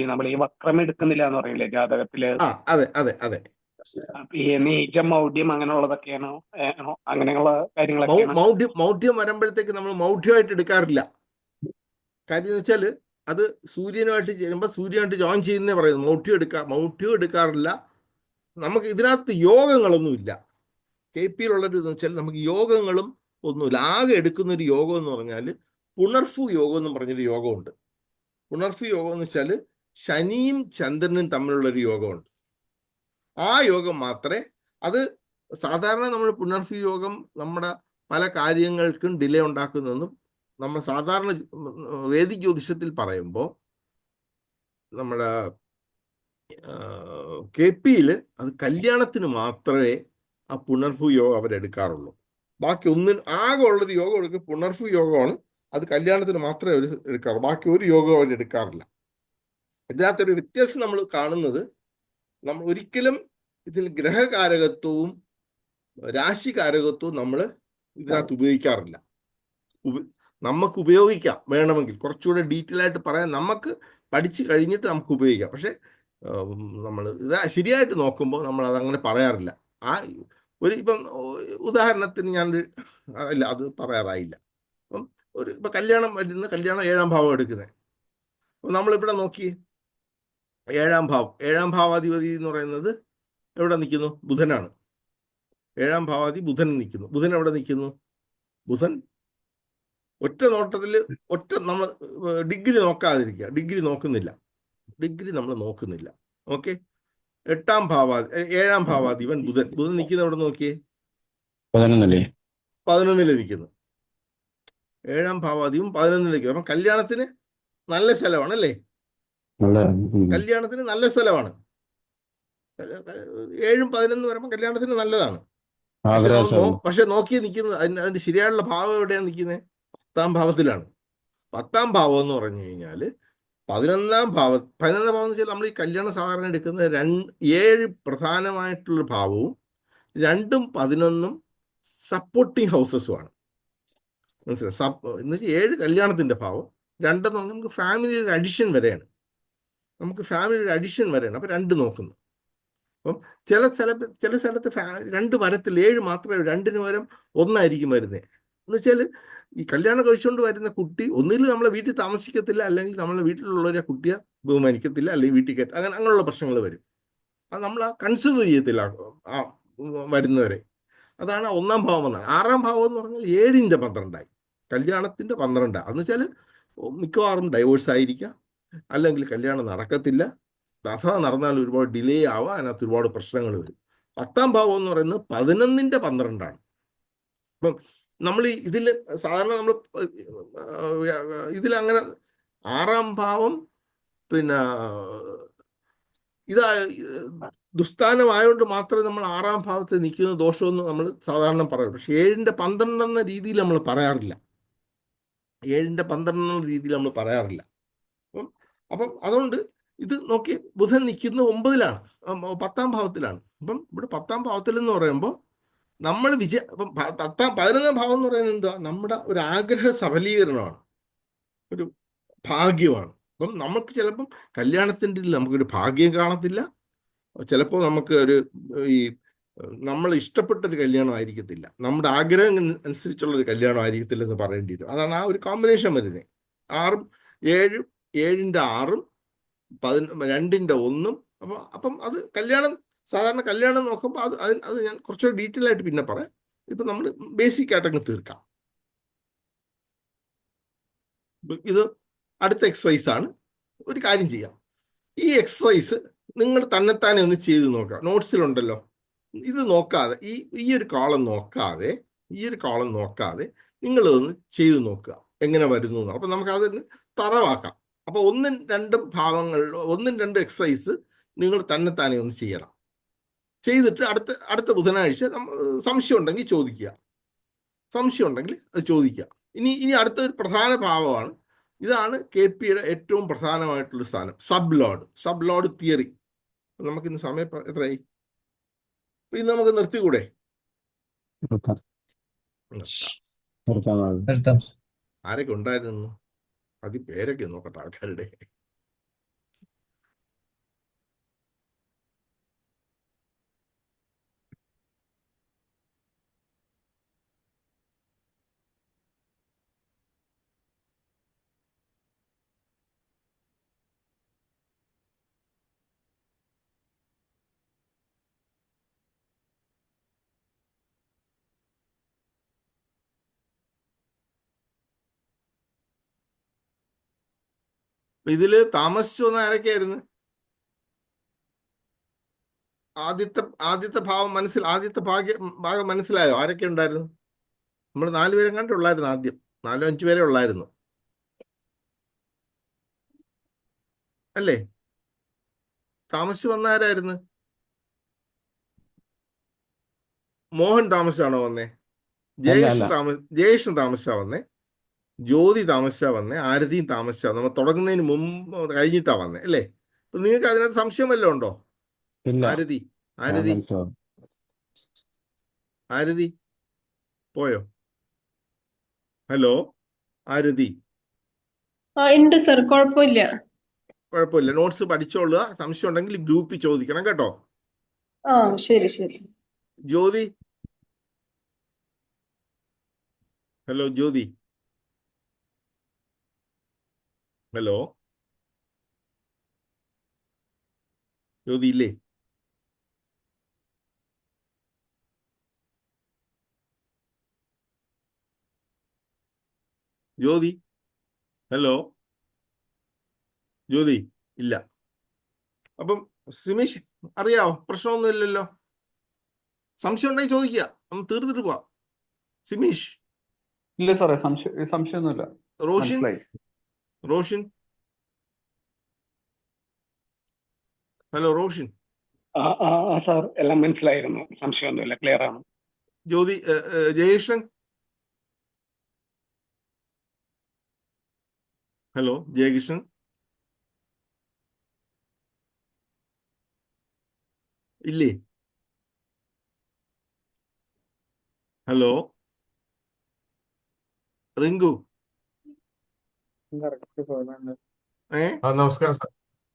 നമ്മൾ ഈ വക്രം എടുക്കുന്നില്ല എന്ന് പറയില്ലേ ജാതകത്തില്? അതെ. ഈ നീചം, മൗഢ്യം അങ്ങനെയുള്ളതൊക്കെയാണോ? അങ്ങനെയുള്ള കാര്യങ്ങളൊക്കെയാണ്. മൗഢ്യം വരുമ്പോഴത്തേക്ക് നമ്മൾ മൗഢ്യമായിട്ട് എടുക്കാറില്ല. കാര്യം എന്ന് വെച്ചാൽ അത് സൂര്യനുമായിട്ട് ചേരുമ്പോൾ സൂര്യനായിട്ട് ജോയിൻ ചെയ്യുന്നേ പറയുന്നത്. മൗഢ്യം എടുക്കാറില്ല. നമുക്ക് ഇതിനകത്ത് യോഗങ്ങളൊന്നുമില്ല. KPയിലുള്ളൊരു ഇതെന്ന് വെച്ചാൽ നമുക്ക് യോഗങ്ങളും ഒന്നുമില്ല. ആകെ എടുക്കുന്നൊരു യോഗം എന്ന് പറഞ്ഞാൽ പുണർഫു യോഗം എന്ന് പറഞ്ഞൊരു യോഗമുണ്ട്. പുണർഫു യോഗം എന്ന് വെച്ചാൽ ശനിയും ചന്ദ്രനും തമ്മിലുള്ളൊരു യോഗമുണ്ട്. ആ യോഗം മാത്രമേ, അത് സാധാരണ നമ്മൾ പുണർഫു യോഗം നമ്മുടെ പല കാര്യങ്ങൾക്കും ഡിലേ ഉണ്ടാക്കുന്നതെന്നും നമ്മൾ സാധാരണ വേദിക് ജ്യോതിഷത്തിൽ പറയുമ്പോൾ നമ്മുടെ KPയിൽ അത് കല്യാണത്തിന് മാത്രമേ ആ പുണർഫു യോഗം അവരെടുക്കാറുള്ളൂ. ബാക്കി ആകെ ഉള്ളൊരു യോഗം എടുക്കുക പുണർഫു യോഗമാണ്. അത് കല്യാണത്തിന് മാത്രമേ അവർ എടുക്കാറുള്ളൂ. ബാക്കി ഒരു യോഗം അവരെടുക്കാറില്ല. ഇതിനകത്തൊരു വ്യത്യാസം നമ്മൾ കാണുന്നത്, നമ്മൾ ഒരിക്കലും ഇതിൽ ഗ്രഹകാരകത്വവും രാശികാരകത്വവും നമ്മൾ ഇതിനകത്ത് ഉപയോഗിക്കാറില്ല. നമുക്ക് ഉപയോഗിക്കാം, വേണമെങ്കിൽ കുറച്ചുകൂടെ ഡീറ്റെയിൽ ആയിട്ട് പറയാൻ നമുക്ക് പഠിച്ചു കഴിഞ്ഞിട്ട് നമുക്ക് ഉപയോഗിക്കാം. പക്ഷെ നമ്മൾ ഇത് ശരിയായിട്ട് നോക്കുമ്പോൾ നമ്മൾ അതങ്ങനെ പറയാറില്ല. ഇപ്പം ഉദാഹരണത്തിന് ഇല്ല, അത് പറയാറായില്ല. അപ്പം ഇപ്പം കല്യാണം 7-ാം ഭാവം എടുക്കുന്നത്. അപ്പം നമ്മളിവിടെ നോക്കി 7-ാം ഭാവം, 7-ാം ഭാവാധിപതി എന്ന് പറയുന്നത് എവിടെ നിൽക്കുന്നു? ബുധനാണ്. 7-ാം ഭാവാധിപതി ബുധൻ നിൽക്കുന്നു. ബുധൻ എവിടെ നിൽക്കുന്നു? ബുധൻ ഒറ്റ നോട്ടത്തിൽ നമ്മൾ ഡിഗ്രി നോക്കാതിരിക്കുക. ഡിഗ്രി നമ്മൾ നോക്കുന്നില്ല. ഓക്കെ. 7-ാം ഭാവാധിപൻ ബുധൻ നിൽക്കുന്ന എവിടെ നോക്കിയേ? 11-ൽ നിൽക്കുന്നു. 7-ാം ഭാവാധിപൻ 11-ൽ നിൽക്കുന്നു. അപ്പം കല്യാണത്തിന് നല്ല സ്ഥലമാണ് അല്ലേ? കല്യാണത്തിന് നല്ല സ്ഥലമാണ്. 7ഉം 11 വരുമ്പോൾ കല്യാണത്തിന് നല്ലതാണ്. പക്ഷെ നോക്കി നിൽക്കുന്നത് അതിന്റെ ശരിയായുള്ള ഭാവം എവിടെയാണ് നിൽക്കുന്നത്? 10-ാം ഭാവത്തിലാണ്. 10-ാം ഭാവം എന്ന് പറഞ്ഞു കഴിഞ്ഞാൽ 11-ാം ഭാവം എന്ന് വെച്ചാൽ നമ്മൾ ഈ കല്യാണം സാധാരണ എടുക്കുന്നത് 7 പ്രധാനമായിട്ടുള്ള ഭാവവും 2ഉം 11ഉം സപ്പോർട്ടിങ് ഹൗസസുമാണ്. മനസ്സിലായി? എന്ന് വെച്ചാൽ 7 കല്യാണത്തിന്റെ ഭാവം, 2 എന്ന് പറഞ്ഞാൽ നമുക്ക് ഫാമിലിയുടെ അഡിഷൻ വരെയാണ്. അപ്പം 2 നോക്കുന്നു. അപ്പം ചില സ്ഥലത്ത് 2 വരത്തില്ല, 7 മാത്രമേ 2-ന് പകരം 1 വരുന്നത്. എന്ന് വെച്ചാൽ ഈ കല്യാണം കഴിച്ചുകൊണ്ട് വരുന്ന കുട്ടി ഒന്നുകിൽ നമ്മളെ വീട്ടിൽ താമസിക്കത്തില്ല, അല്ലെങ്കിൽ നമ്മളെ വീട്ടിലുള്ളവരെ കുട്ടിയെ ബഹുമാനിക്കത്തില്ല, അല്ലെങ്കിൽ വീട്ടിൽ കയറ്റ അങ്ങനെയുള്ള പ്രശ്നങ്ങൾ വരും. അത് നമ്മൾ കൺസിഡർ ചെയ്യത്തില്ല വരുന്നവരെ. അതാണ് 1-ാം ഭാവം വന്നത്. 6-ാം ഭാവം എന്ന് പറഞ്ഞാൽ 7-ന്റെ 12 കല്യാണത്തിന്റെ 12. എന്ന് വെച്ചാൽ മിക്കവാറും ഡൈവേഴ്സ് ആയിരിക്കാം, അല്ലെങ്കിൽ കല്യാണം നടക്കത്തില്ല. അഥവാ നടന്നാൽ ഒരുപാട് ഡിലേ ആവാം, അതിനകത്ത് ഒരുപാട് പ്രശ്നങ്ങൾ വരും. 10-ാം ഭാവം എന്ന് പറയുന്നത് 11-ന്റെ 12. അപ്പം നമ്മൾ ഇതിൽ സാധാരണ നമ്മൾ ഇതിലങ്ങനെ 6-ാം ഭാവം പിന്നെ ദുസ്ഥാനമായതുകൊണ്ട് മാത്രമേ നമ്മൾ 6-ാം ഭാവത്തിൽ നിൽക്കുന്ന ദോഷമെന്ന് നമ്മൾ സാധാരണ പറയും. പക്ഷെ 7-ന്റെ 12 എന്ന രീതിയിൽ നമ്മൾ പറയാറില്ല. 7-ന്റെ 12 എന്ന രീതിയിൽ നമ്മൾ പറയാറില്ല. അപ്പം അതുകൊണ്ട് ഇത് നോക്കി, ബുധൻ നിൽക്കുന്ന 9-ലാണ്, 10-ാം ഭാവത്തിലാണ്. അപ്പം ഇവിടെ 10-ാം ഭാവത്തിൽ എന്ന് പറയുമ്പോൾ നമ്മൾ ഇപ്പം 11-ാം ഭാവം എന്ന് പറയുന്നത് എന്താ? നമ്മുടെ ഒരു ആഗ്രഹ സഫലീകരണമാണ്, ഒരു ഭാഗ്യമാണ്. അപ്പം നമുക്ക് ചിലപ്പം കല്യാണത്തിൻ്റെ നമുക്കൊരു ഭാഗ്യം കാണത്തില്ല. ചിലപ്പോൾ നമുക്ക് നമ്മൾ ഇഷ്ടപ്പെട്ടൊരു കല്യാണം ആയിരിക്കത്തില്ല, നമ്മുടെ ആഗ്രഹം അനുസരിച്ചുള്ളൊരു കല്യാണം ആയിരിക്കത്തില്ല എന്ന് പറയേണ്ടി വരും. അതാണ് ആ ഒരു കോമ്പിനേഷൻ വരുന്നത്. 6ഉം 7ഉം 7-ന്റെ 6ഉം 2-ന്റെ 1ഉം. അപ്പം അത് സാധാരണ കല്യാണം നോക്കുമ്പോൾ അത് ഞാൻ കുറച്ചുകൂടി ഡീറ്റെയിൽ ആയിട്ട് പിന്നെ പറയാം. ഇപ്പം നമ്മൾ ബേസിക് ആയിട്ടങ്ങ് തീർക്കാം. ഇത് അടുത്ത എക്സസൈസ് ആണ്. ഒരു കാര്യം ചെയ്യാം, ഈ എക്സസൈസ് നിങ്ങൾ തന്നെത്താനെ ഒന്ന് ചെയ്ത് നോക്കാം. നോട്ട്സിലുണ്ടല്ലോ, ഇത് നോക്കാതെ ഈ ഒരു കോളം നോക്കാതെ നിങ്ങളതൊന്ന് ചെയ്ത് നോക്കുക, എങ്ങനെ വരുന്നു എന്ന്. അപ്പം നമുക്കത് തറവാക്കാം. അപ്പോൾ 1ഉം 2ഉം ഭാവങ്ങളിൽ 1ഉം 2ഉം എക്സസൈസ് നിങ്ങൾ തന്നെത്താനെ ഒന്ന് ചെയ്യണം. ചെയ്തിട്ട് അടുത്ത ബുധനാഴ്ച സംശയം ഉണ്ടെങ്കിൽ അത് ചോദിക്കുക. ഇനി അടുത്ത ഒരു പ്രധാന ഭാവമാണ്. ഇതാണ് KPയുടെ ഏറ്റവും പ്രധാനമായിട്ടുള്ള സ്ഥാനം, സബ് ലോഡ് തിയറി. നമുക്കിന്ന് സമയം എത്രയായി? ഇന്ന് നമുക്ക് നിർത്തിക്കൂടെ? ആരൊക്കെ ഉണ്ടായിരുന്നു? പേരൊക്കെ നോക്കട്ടെ ആൾക്കാരുടെ. ഇതില് താമസിച്ചു വന്ന ആരൊക്കെയായിരുന്നു? ആദ്യത്തെ ഭാവം ആദ്യത്തെ ഭാഗം മനസ്സിലായോ? ആരൊക്കെ ഉണ്ടായിരുന്നു? നമ്മൾ 4 പേരെ കണ്ടുള്ളായിരുന്നു. ആദ്യം 4-5 പേരെ ഉള്ളായിരുന്നു അല്ലേ? താമസിച്ചു വന്ന ആരായിരുന്നു? മോഹൻ താമസിച്ചാണോ വന്നേ? ജയേഷൻ താമസിച്ചാ വന്നേ? ജ്യോതി താമസിച്ചാ വന്നേ? ആരതിയും താമസിച്ചാ? നമ്മൾ തുടങ്ങുന്നതിന് മുമ്പ് കഴിഞ്ഞിട്ടാ വന്നേ അല്ലേ? അപ്പൊ നിങ്ങൾക്ക് അതിനകത്ത് സംശയം വല്ലതും ഉണ്ടോ? ആരതി ആരതി ആരതി പോയോ? ഹലോ ആരതി, ഉണ്ട് സർ, കുഴപ്പമില്ല. കുഴപ്പമില്ല. നോട്ട്സ് പഠിച്ചോളുക. സംശയം ഉണ്ടെങ്കിൽ ഗ്രൂപ്പിൽ ചോദിക്കണം കേട്ടോ. ശരി ശരി. ജ്യോതി, ഹലോ ജ്യോതി, ഹലോ ജ്യോതി ഇല്ലേ? ജ്യോതി, ഹലോ ജ്യോതി ഇല്ല. അപ്പം സിമേഷ് അറിയാവോ? പ്രശ്നമൊന്നും ഇല്ലല്ലോ. സംശയം ഉണ്ടെങ്കിൽ ചോദിക്കുക, നമുക്ക് തീർത്തിട്ട് പോവാം. സിമേഷ്, ഇല്ല സാറേ, സംശയമൊന്നുമില്ല. റോഷിൻ, മനസ്സിലായി. റോഷിൻ, ഹലോ റോഷിൻ. സാർ എല്ലാം മനസ്സിലായിരുന്നു, സംശയമൊന്നുമില്ല, ക്ലിയർ ആണ്. ജ്യോതി, ജയകൃഷ്ണൻ, ഹലോ ജയകൃഷ്ണൻ ഇല്ലേ? ഹലോ റിങ്കു, നമസ്കാരം സാർ.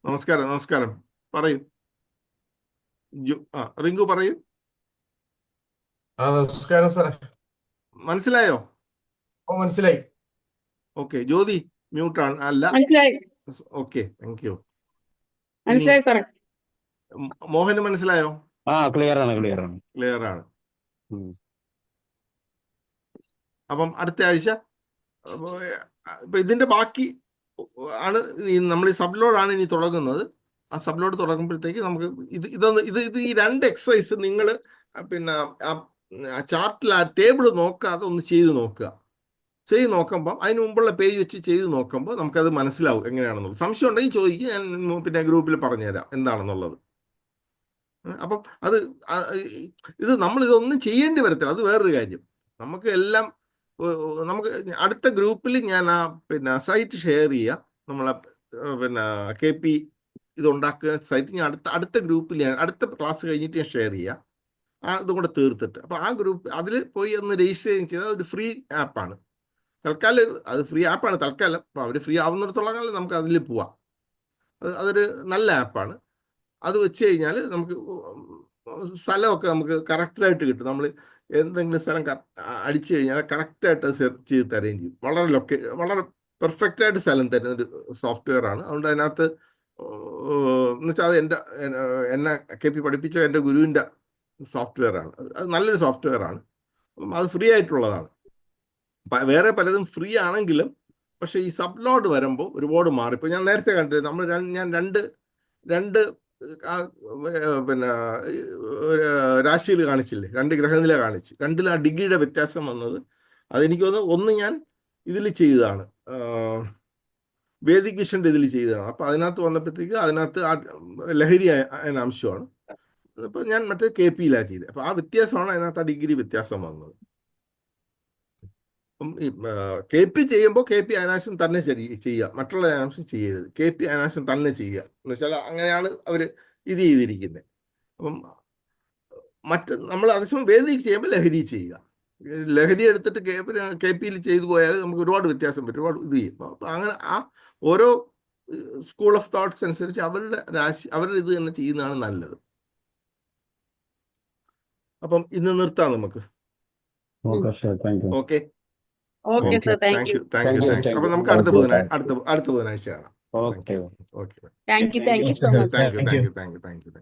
നമസ്കാരം, നമസ്കാരം. പറയൂ. റിങ്കു പറയൂ. നമസ്കാരം സാറേ. മനസ്സിലായോ? മനസ്സിലായി. ഓക്കെ. ജ്യോതി മ്യൂട്ടാണ് അല്ല? മനസ്സിലായി, ഓക്കെ, താങ്ക് യു. മനസ്സിലായി സാറേ. മോഹന് മനസ്സിലായോ? ക്ലിയർ ആണ്. ക്ലിയർ ആണ്. അപ്പം അടുത്ത ആഴ്ച ഇപ്പൊ ഇതിന്റെ ബാക്കി ആണ് നമ്മൾ ഈ സബ് ആണ് ഇനി തുടങ്ങുന്നത്. ആ സബ് ലോഡ് തുടങ്ങുമ്പോഴത്തേക്ക് നമുക്ക് ഇത് ഈ 2 എക്സസൈസ് നിങ്ങൾ പിന്നെ ആ ചാർട്ടിൽ ആ ടേബിൾ നോക്കാതെ ഒന്ന് ചെയ്ത് നോക്കുക. ചെയ്ത് നോക്കുമ്പം അതിന് മുമ്പുള്ള പേജ് വെച്ച് ചെയ്ത് നോക്കുമ്പോൾ നമുക്കത് മനസ്സിലാവും എങ്ങനെയാണെന്നുള്ളത്. സംശയം ഉണ്ടെങ്കിൽ ചോദിക്കുക, ഞാൻ പിന്നെ ഗ്രൂപ്പിൽ പറഞ്ഞുതരാം എന്താണെന്നുള്ളത്. അപ്പം ഇത് നമ്മൾ ഇതൊന്നും ചെയ്യേണ്ടി വരത്തില്ല. അത് വേറൊരു കാര്യം. നമുക്ക് എല്ലാം നമുക്ക് അടുത്ത ഗ്രൂപ്പിൽ ഞാൻ പിന്നെ സൈറ്റ് ഷെയർ ചെയ്യുക. നമ്മളെ പിന്നെ KP ഇതുണ്ടാക്കുക സൈറ്റ് ഞാൻ അടുത്ത ഗ്രൂപ്പിൽ അടുത്ത ക്ലാസ് കഴിഞ്ഞിട്ട് ഞാൻ ഷെയർ ചെയ്യുക. ഇതും കൂടെ തീർത്തിട്ട് അപ്പോൾ ആ ഗ്രൂപ്പ് അതിൽ പോയി ഒന്ന് രജിസ്റ്റർ ചെയ്താൽ ഒരു ഫ്രീ ആപ്പാണ്. തൽക്കാലം അത് ഫ്രീ ആപ്പാണ് തൽക്കാലം. അപ്പോൾ അവർ ഫ്രീ ആവുന്നിടത്തോളം കാലം നമുക്ക് അതിൽ പോവാം. അതൊരു നല്ല ആപ്പാണ്. അത് വെച്ച് കഴിഞ്ഞാൽ നമുക്ക് സ്ഥലമൊക്കെ നമുക്ക് കറക്റ്റായിട്ട് കിട്ടും. നമ്മൾ എന്തെങ്കിലും സ്ഥലം അടിച്ചു കഴിഞ്ഞാൽ കറക്റ്റായിട്ട് സെർച്ച് ചെയ്ത് തരുകയും ചെയ്യും. വളരെ പെർഫെക്റ്റായിട്ട് സ്ഥലം തരുന്ന ഒരു സോഫ്റ്റ്വെയർ ആണ്. അതുകൊണ്ട് അതിനകത്ത് എന്ന് വെച്ചാൽ അത് എന്നെ KP പഠിപ്പിച്ച എൻ്റെ ഗുരുവിൻ്റെ സോഫ്റ്റ്വെയർ ആണ്. അത് നല്ലൊരു സോഫ്റ്റ്വെയർ ആണ്. അത് ഫ്രീ ആയിട്ടുള്ളതാണ്. വേറെ പലതും ഫ്രീ ആണെങ്കിലും പക്ഷേ ഈ സബ് ലോഡ് വരുമ്പോൾ ഒരുപാട് മാറി. ഇപ്പോൾ ഞാൻ നേരത്തെ കണ്ടത് ഞാൻ രണ്ട് പിന്നെ രാശിയിൽ കാണിച്ചില്ലേ, 2 ഗ്രഹനില കാണിച്ച്. 2 ആ ഡിഗ്രിയുടെ വ്യത്യാസം വന്നത് അതെനിക്ക് ഒന്ന് ഞാൻ ഇതിൽ ചെയ്തതാണ്, വേദിക് വിഷൻ്റെ ഇതിൽ ചെയ്തതാണ്. അപ്പോൾ അതിനകത്ത് വന്നപ്പോഴത്തേക്ക് അതിനകത്ത് ലഹരി അംശമാണ്. അപ്പോൾ ഞാൻ മറ്റേ KPയിലാണ് ചെയ്തത്. അപ്പോൾ ആ വ്യത്യാസമാണ് അതിനകത്ത് ആ ഡിഗ്രി വ്യത്യാസം വന്നത്. അപ്പം ഈ KP ചെയ്യുമ്പോൾ KP അനാശം തന്നെ ചെയ്യുക, മറ്റുള്ള അനാശം ചെയ്യരുത്. KP അനാശം തന്നെ ചെയ്യുക എന്ന് വെച്ചാൽ അങ്ങനെയാണ് അവർ ഇത് ചെയ്തിരിക്കുന്നത്. അപ്പം നമ്മൾ അതേസമയം വേദിക്ക് ചെയ്യുമ്പോൾ ലഹരി ചെയ്യുക. ലഹരി എടുത്തിട്ട് KPയിൽ ചെയ്തു പോയാൽ നമുക്ക് ഒരുപാട് വ്യത്യാസം പറ്റും, ഒരുപാട് ഇത് ചെയ്യും. അപ്പം അങ്ങനെ ആ ഓരോ സ്കൂൾ ഓഫ് തോട്ട്സ് അനുസരിച്ച് അവരുടെ ഇത് തന്നെ ചെയ്യുന്നതാണ് നല്ലത്. അപ്പം ഇന്ന് നിർത്താം നമുക്ക്. Okay, okay sir, thank you. അപ്പൊ നമുക്ക് അടുത്ത ബുധനാഴ്ച കാണാം. Okay, thank you so much. Thank you.